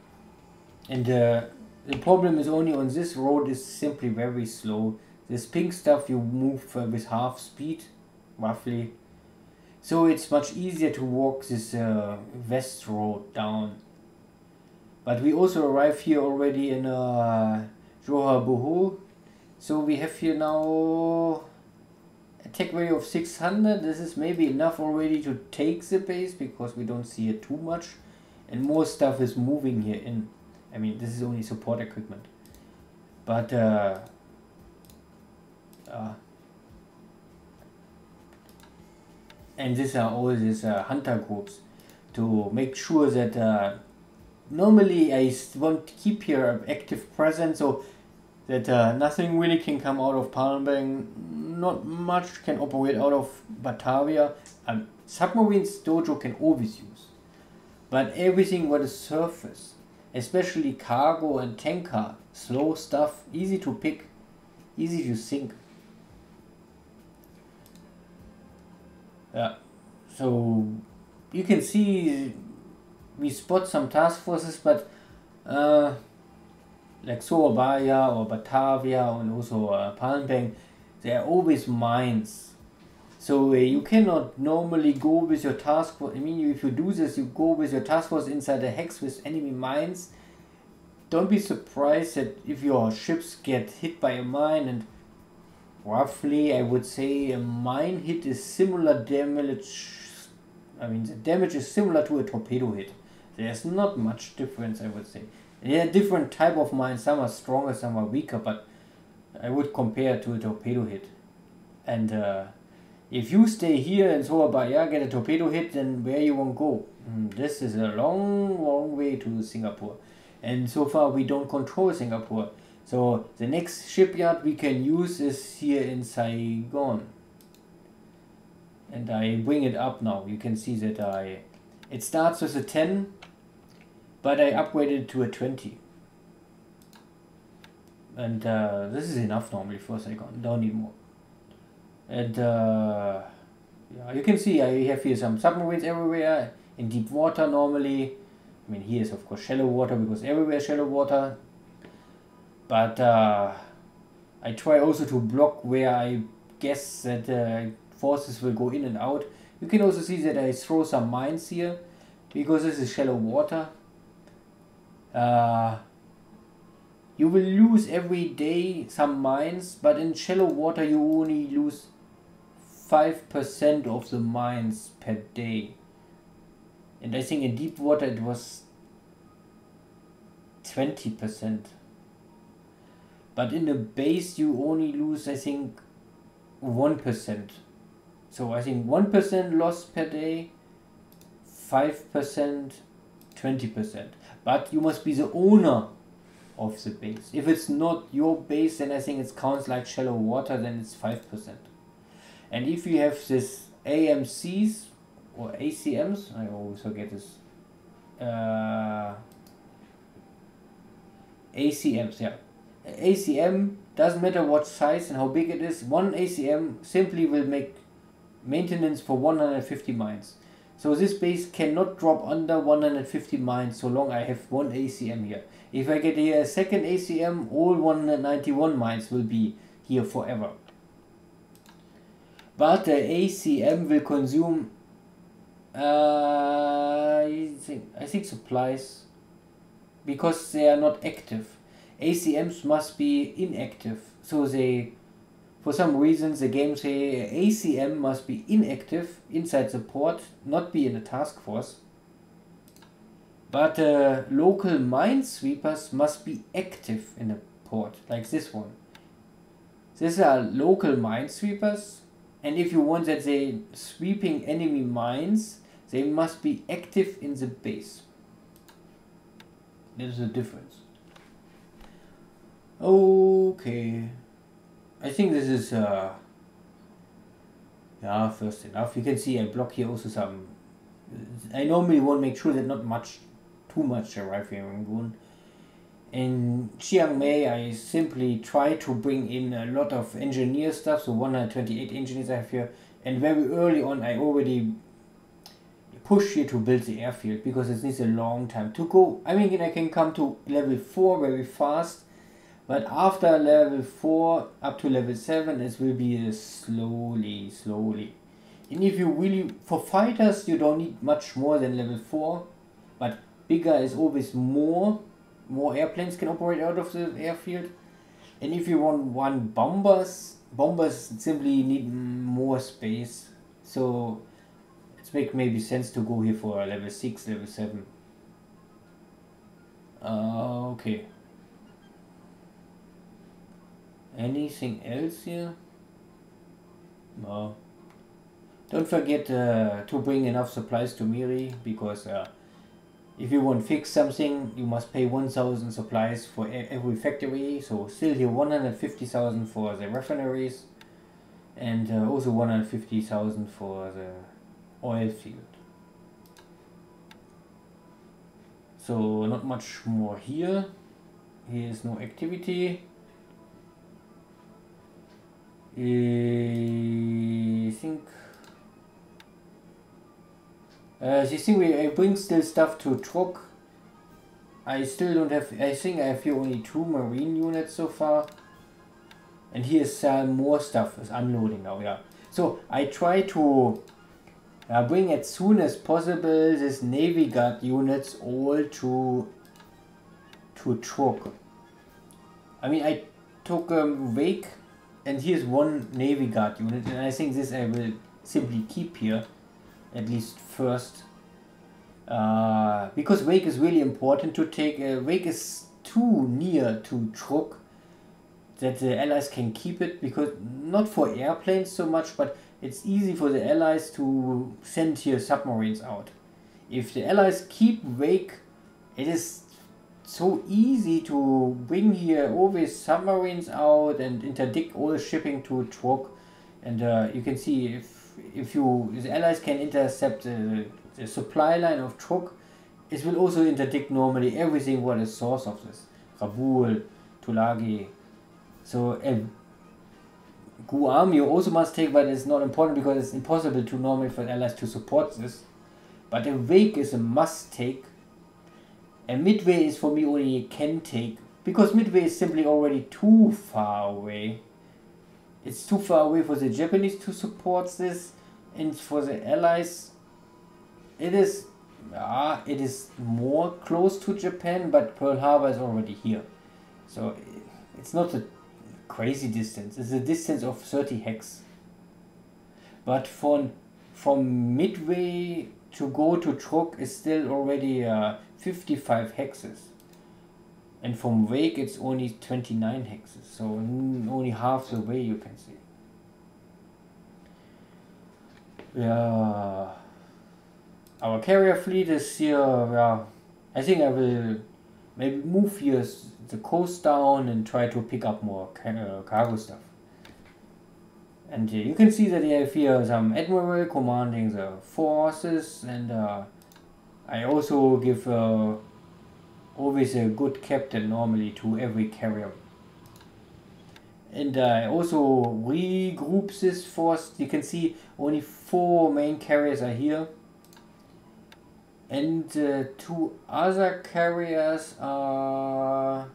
and the problem is only on this road is simply very slow. This pink stuff you move with half speed, roughly. So it's much easier to walk this west road down. But we also arrive here already in Johor Bahru. So we have here now attack value of 600. This is maybe enough already to take the base because we don't see it too much. And more stuff is moving here in. I mean, this is only support equipment. But and these are all these hunter groups to make sure that normally I want to keep here an active presence so that nothing really can come out of Palembang, not much can operate out of Batavia. Submarines Dojo can always use, but everything what is surface, especially cargo and tanker, slow stuff, easy to pick, easy to sink. Yeah, so you can see we spot some task forces, but like Surabaya or Batavia and also Palembang, they are always mines. So you cannot normally go with your task force. I mean, if you do this, you go with your task force inside a hex with enemy mines. Don't be surprised that if your ships get hit by a mine, and roughly I would say a mine hit is similar damage. I mean, the damage is similar to a torpedo hit. There's not much difference, I would say. There are different type of mines. Some are stronger, some are weaker, but I would compare to a torpedo hit. And If you stay here and throw a barrier, get a torpedo hit, then where you won't go? This is a long way to Singapore. And so far we don't control Singapore. So the next shipyard we can use is here in Saigon. And I bring it up now. You can see that it starts with a 10, but I upgraded it to a 20. And this is enough normally for Saigon, don't need more. And yeah, you can see I have here some submarines everywhere in deep water normally. I mean, here is of course shallow water because everywhere is shallow water. But I try also to block where I guess that forces will go in and out. You can also see that I throw some mines here because this is shallow water. You will lose every day some mines, but in shallow water you only lose 5% of the mines per day. And I think in deep water it was 20%. But in the base you only lose, I think, 1%. So I think 1% loss per day, 5%, 20%. But you must be the owner of the base. If it's not your base, then I think it counts like shallow water, then it's 5%. And if you have this AMCs or ACMs, I always forget this, ACMs, yeah. ACM doesn't matter what size and how big it is. One ACM simply will make maintenance for 150 mines. So this base cannot drop under 150 mines so long I have one ACM here. If I get here a second ACM, all 191 mines will be here forever. But the ACM will consume, I think supplies, because they are not active. ACMs must be inactive. So they, for some reason, the game say ACM must be inactive inside the port, not be in a task force. But local minesweepers must be active in a port, like this one. These are local minesweepers, and if you want that they sweeping enemy mines, they must be active in the base. There's a difference. Okay, I think this is yeah, first enough. You can see I block here also some. I normally won't make sure that not too much arrive here in Rangoon. In Chiang Mai, I simply try to bring in a lot of engineer stuff, so 128 engineers I have here, and very early on I already push here to build the airfield because it needs a long time to go. I mean, I can come to level 4 very fast, but after level 4 up to level 7 it will be slowly. And if you really, for fighters you don't need much more than level 4, but bigger is always more airplanes can operate out of the airfield. And if you want bombers simply need more space, so it makes maybe sense to go here for level 6, level 7. Okay. Anything else here? No. Don't forget to bring enough supplies to Miri, because if you want to fix something, you must pay 1,000 supplies for every factory. So still here 150,000 for the refineries, and also 150,000 for the oil field. So not much more here. Here is no activity. I think I bring still stuff to Truk. I still don't have, I think I have here only 2 marine units so far. And here's more stuff is unloading now, yeah. So I try to bring as soon as possible this Navy Guard units all to Truk. I mean, I took Wake, and here's 1 Navy Guard unit, and I think this I will simply keep here, at least first. Because Wake is really important to take. Wake is too near to Truk that the Allies can keep it, because not for airplanes so much, but it's easy for the Allies to send here submarines out. If the Allies keep Wake, it is so easy to bring here always submarines out and interdict all shipping to Truk. And you can see if the Allies can intercept the supply line of Truk, it will also interdict normally everything what is source of this. Rabaul, Tulagi. So Guam you also must take, but it's not important because it's impossible to normally for Allies to support this. But a Wake is a must take. And Midway is for me only a can take, because Midway is simply already too far away. It's too far away for the Japanese to support this, and for the Allies it is more close to Japan, but Pearl Harbor is already here. So it's not a crazy distance, it's a distance of 30 hex. But from Midway to go to Truk is still already 55 hexes, and from Wake it's only 29 hexes, so only half the way you can see. Yeah, our carrier fleet is here. Yeah, I think I will maybe move here the coast down and try to pick up more cargo stuff. And you can see that they have here some admiral commanding the forces, and I also give always a good captain normally to every carrier. And I also regroup this force. You can see only 4 main carriers are here, and 2 other carriers are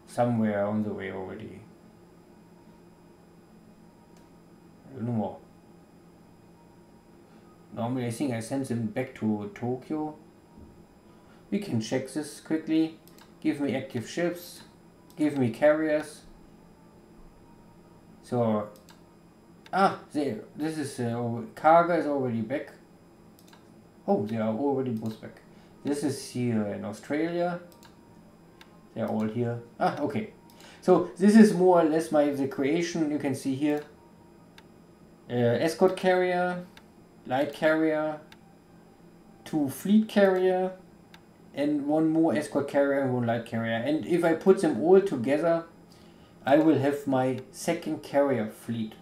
somewhere on the way already. I don't know more. Normally I think I send them back to Tokyo. We can check this quickly. Give me active ships. Give me carriers. So, there. This is Kaga is already back. Oh, they are already both back. This is here in Australia. They are all here. Okay. So this is more or less the creation. You can see here. Escort carrier, light carrier, 2 fleet carrier, and 1 more escort carrier and 1 light carrier. And if I put them all together, I will have my 2nd carrier fleet.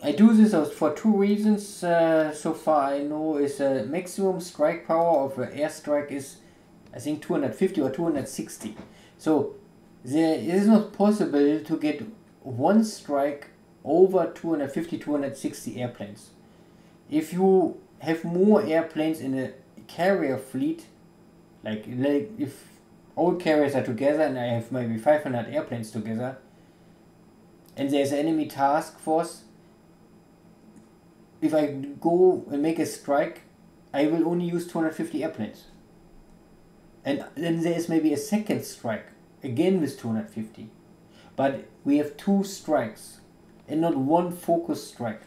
I do this for 2 reasons. So far I know is maximum strike power of an airstrike is I think 250 or 260. So there is not possible to get 1 strike over 250, 260 airplanes. If you have more airplanes in a carrier fleet, like if all carriers are together and I have maybe 500 airplanes together, and there's an enemy task force, if I go and make a strike, I will only use 250 airplanes. And then there's maybe a 2nd strike, again with 250. But we have 2 strikes and not 1 focus strike.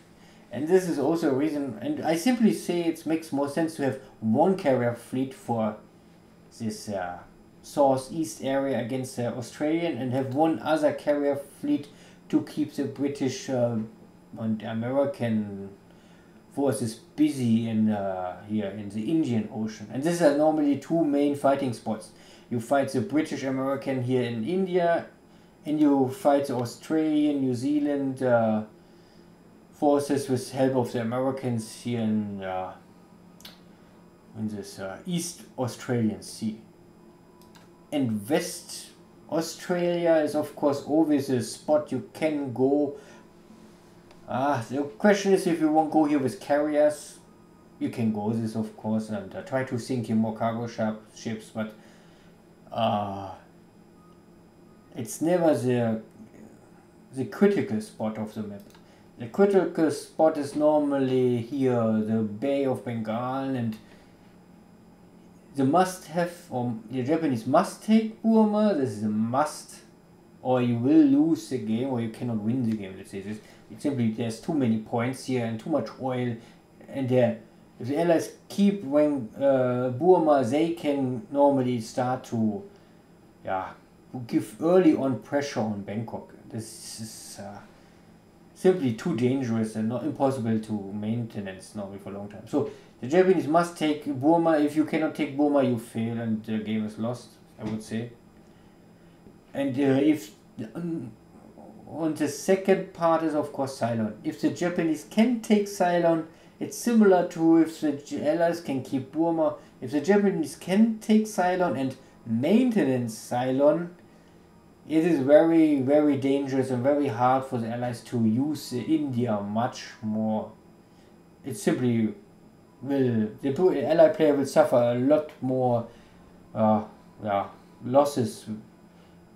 And this is also a reason, and I simply say it makes more sense to have 1 carrier fleet for this southeast area against the Australian, and have 1 other carrier fleet to keep the British and American forces busy in here in the Indian Ocean. And these are normally 2 main fighting spots. You fight the British American here in India, and you fight the Australian, New Zealand forces with help of the Americans here in this East Australian Sea. And West Australia is of course always a spot you can go. The question is if you won't go here with carriers, you can go this of course and try to sink in more cargo ships, but it's never the critical spot of the map. The critical spot is normally here, the Bay of Bengal, and the must-have, or the Japanese must take Burma. This is a must, or you will lose the game, or you cannot win the game. Let's say this. It's simply there's too many points here and too much oil, and if the Allies keep Burma, they can normally start to give early on pressure on Bangkok. This is simply too dangerous and not impossible to maintenance normally for a long time. So the Japanese must take Burma. If you cannot take Burma, you fail and the game is lost, I would say. And if on the second part is of course Ceylon. If the Japanese can take Ceylon, it's similar to if the Allies can keep Burma. If the Japanese can take Ceylon and maintenance Ceylon, it is very, very dangerous and very hard for the Allies to use India much more. It simply will, the Allied player will suffer a lot more losses,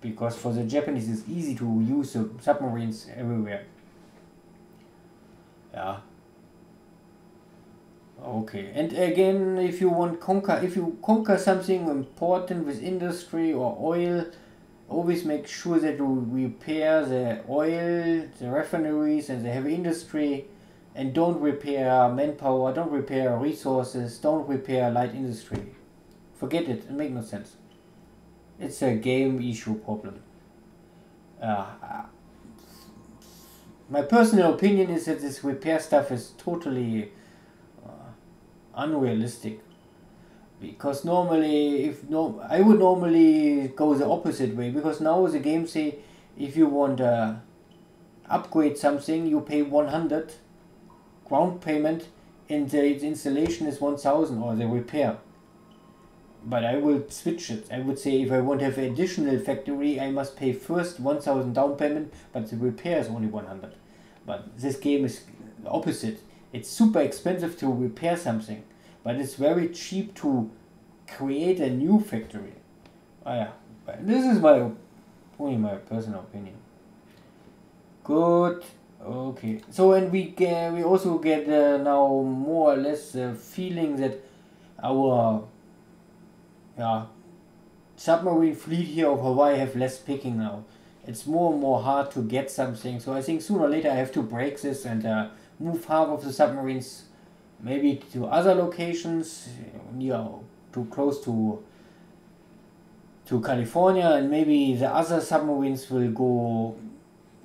because for the Japanese it's easy to use the submarines everywhere. Yeah. Okay, and again, if you conquer something important with industry or oil, always make sure that you repair the oil, the refineries and the heavy industry, and don't repair manpower, don't repair resources, don't repair light industry. Forget it, it makes no sense. It's a game issue problem. My personal opinion is that this repair stuff is totally unrealistic, because normally I would normally go the opposite way, because now the game say if you want to upgrade something you pay 100 ground payment and the installation is 1000 or the repair. But I will switch it. I would say if I want to have an additional factory I must pay first 1000 down payment, but the repair is only 100. But this game is the opposite. It's super expensive to repair something, but it's very cheap to create a new factory. But this is only my personal opinion. Good. Okay. So and we also get now more or less the feeling that our submarine fleet here of Hawaii have less picking now. It's more and more hard to get something. So I think sooner or later I have to break this and move half of the submarines maybe to other locations too close to California, and maybe the other submarines will go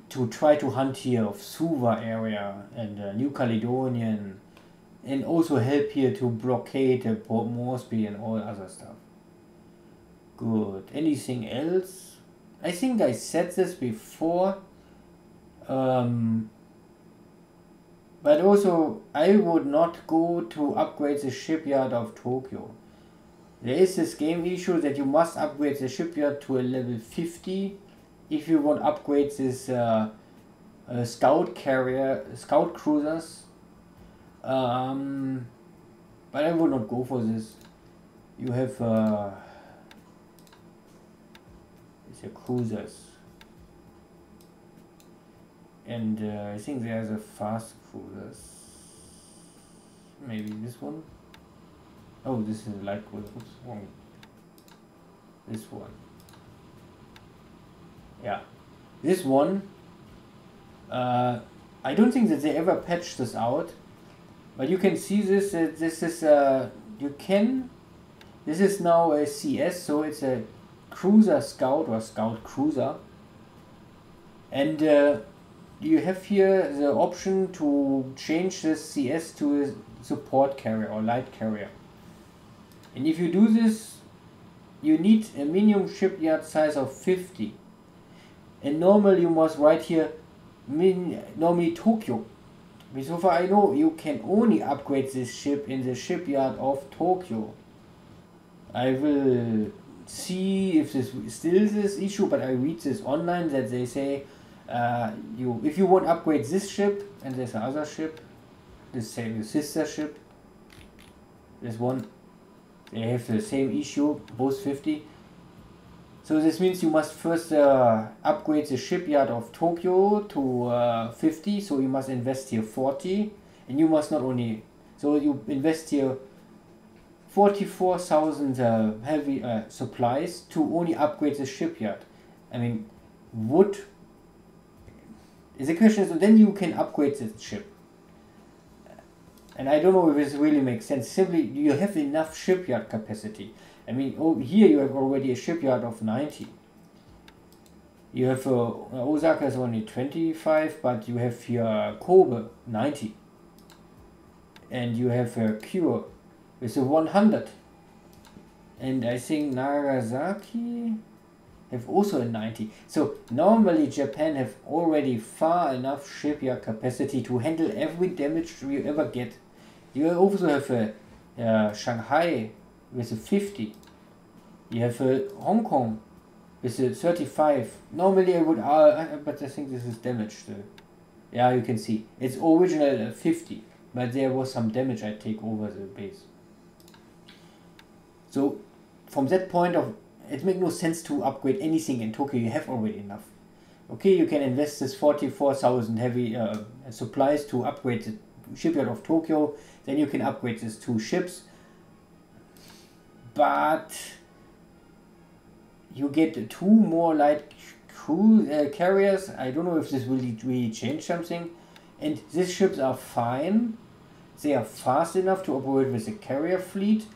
to try to hunt here of Suva area and New Caledonian, and also help here to blockade Port Moresby and all other stuff. Good. Anything else? I think I said this before. But also, I would not go to upgrade the shipyard of Tokyo. There is this game issue that you must upgrade the shipyard to a level 50 if you want to upgrade this scout cruisers. But I would not go for this. You have it's a cruisers. And I think there's a fast cruisers. Maybe this one. Oh, this is a light cruiser. Oops, wrong. This one. Yeah, this one. I don't think that they ever patched this out, but you can see this. This is This is now a CS, so it's a cruiser scout or scout cruiser, and you have here the option to change this CS to a support carrier or light carrier. And if you do this, you need a minimum shipyard size of 50. And normally you must write here normally Tokyo. So far I know you can only upgrade this ship in the shipyard of Tokyo. I will see if this still is this issue, but I read this online that they say if you want to upgrade this ship, and there's another ship, the sister ship, this one, they have the same issue, both 50. So this means you must first upgrade the shipyard of Tokyo to 50, so you must invest here 40, and you must not only, so you invest here 44,000 heavy supplies to only upgrade the shipyard. I mean, the question is, then you can upgrade the ship. And I don't know if this really makes sense. Simply, you have enough shipyard capacity. I mean, here you have already a shipyard of 90. You have Osaka is only 25, but you have here Kobe 90. And you have Kyoto with a 100. And I think Nagasaki have also a 90. So normally Japan have already far enough shipyard capacity to handle every damage you ever get. You also have Shanghai with a 50. You have Hong Kong with a 35. Normally I would, but I think this is damaged. Yeah, you can see. It's original 50, but there was some damage I take over the base. So from that point of, it makes no sense to upgrade anything in Tokyo. You have already enough. Okay, you can invest this 44,000 heavy supplies to upgrade the shipyard of Tokyo. Then you can upgrade these 2 ships. But you get 2 more light cruise carriers. I don't know if this will really change something. And these ships are fine. They are fast enough to operate with a carrier fleet.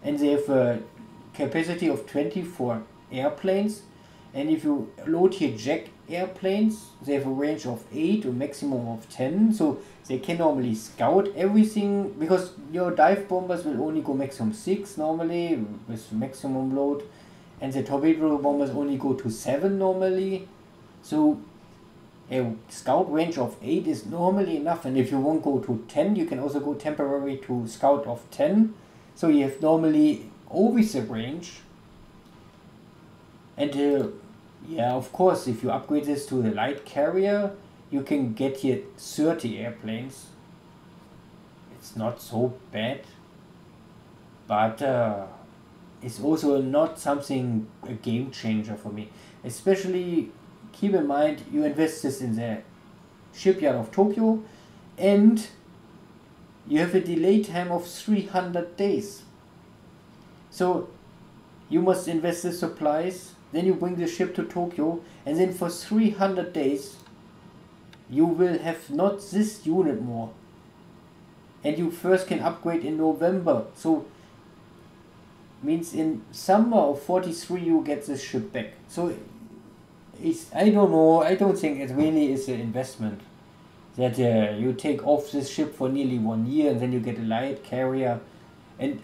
And they have a capacity of 24 airplanes, and if you load here Jack airplanes, they have a range of 8 or maximum of 10, so they can normally scout everything, because your dive bombers will only go maximum 6 normally with maximum load, and the torpedo bombers only go to 7 normally, so a scout range of 8 is normally enough. And if you won't go to 10, you can also go temporary to scout of 10, so you have normally always a range. And yeah, of course, if you upgrade this to the light carrier, you can get here 30 airplanes. It's not so bad, but it's also not something a game changer for me. Especially keep in mind you invest this in the shipyard of Tokyo, and you have a delay time of 300 days. So you must invest the supplies, then you bring the ship to Tokyo, and then for 300 days you will have not this unit more. And you first can upgrade in November. So means in summer of 43 you get this ship back. So it's, I don't know, I don't think it really is an investment. That you take off this ship for nearly 1 year and then you get a light carrier. And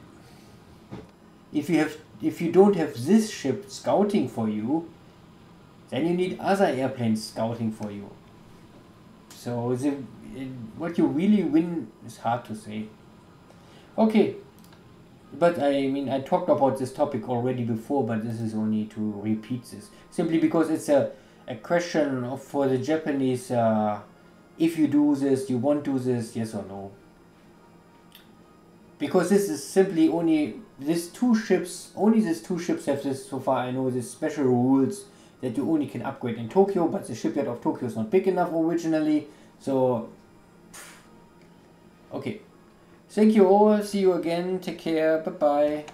if you don't have this ship scouting for you, then you need other airplanes scouting for you. So what you really win is hard to say. Okay, but I mean I talked about this topic already before, but this is only to repeat this. Simply because it's a question of, for the Japanese, if you do this, you won't do this, yes or no. Because this is simply only these 2 ships, only these 2 ships have this, so far I know, these special rules that you only can upgrade in Tokyo, but the shipyard of Tokyo is not big enough originally, so okay. Thank you all, see you again, take care, bye bye.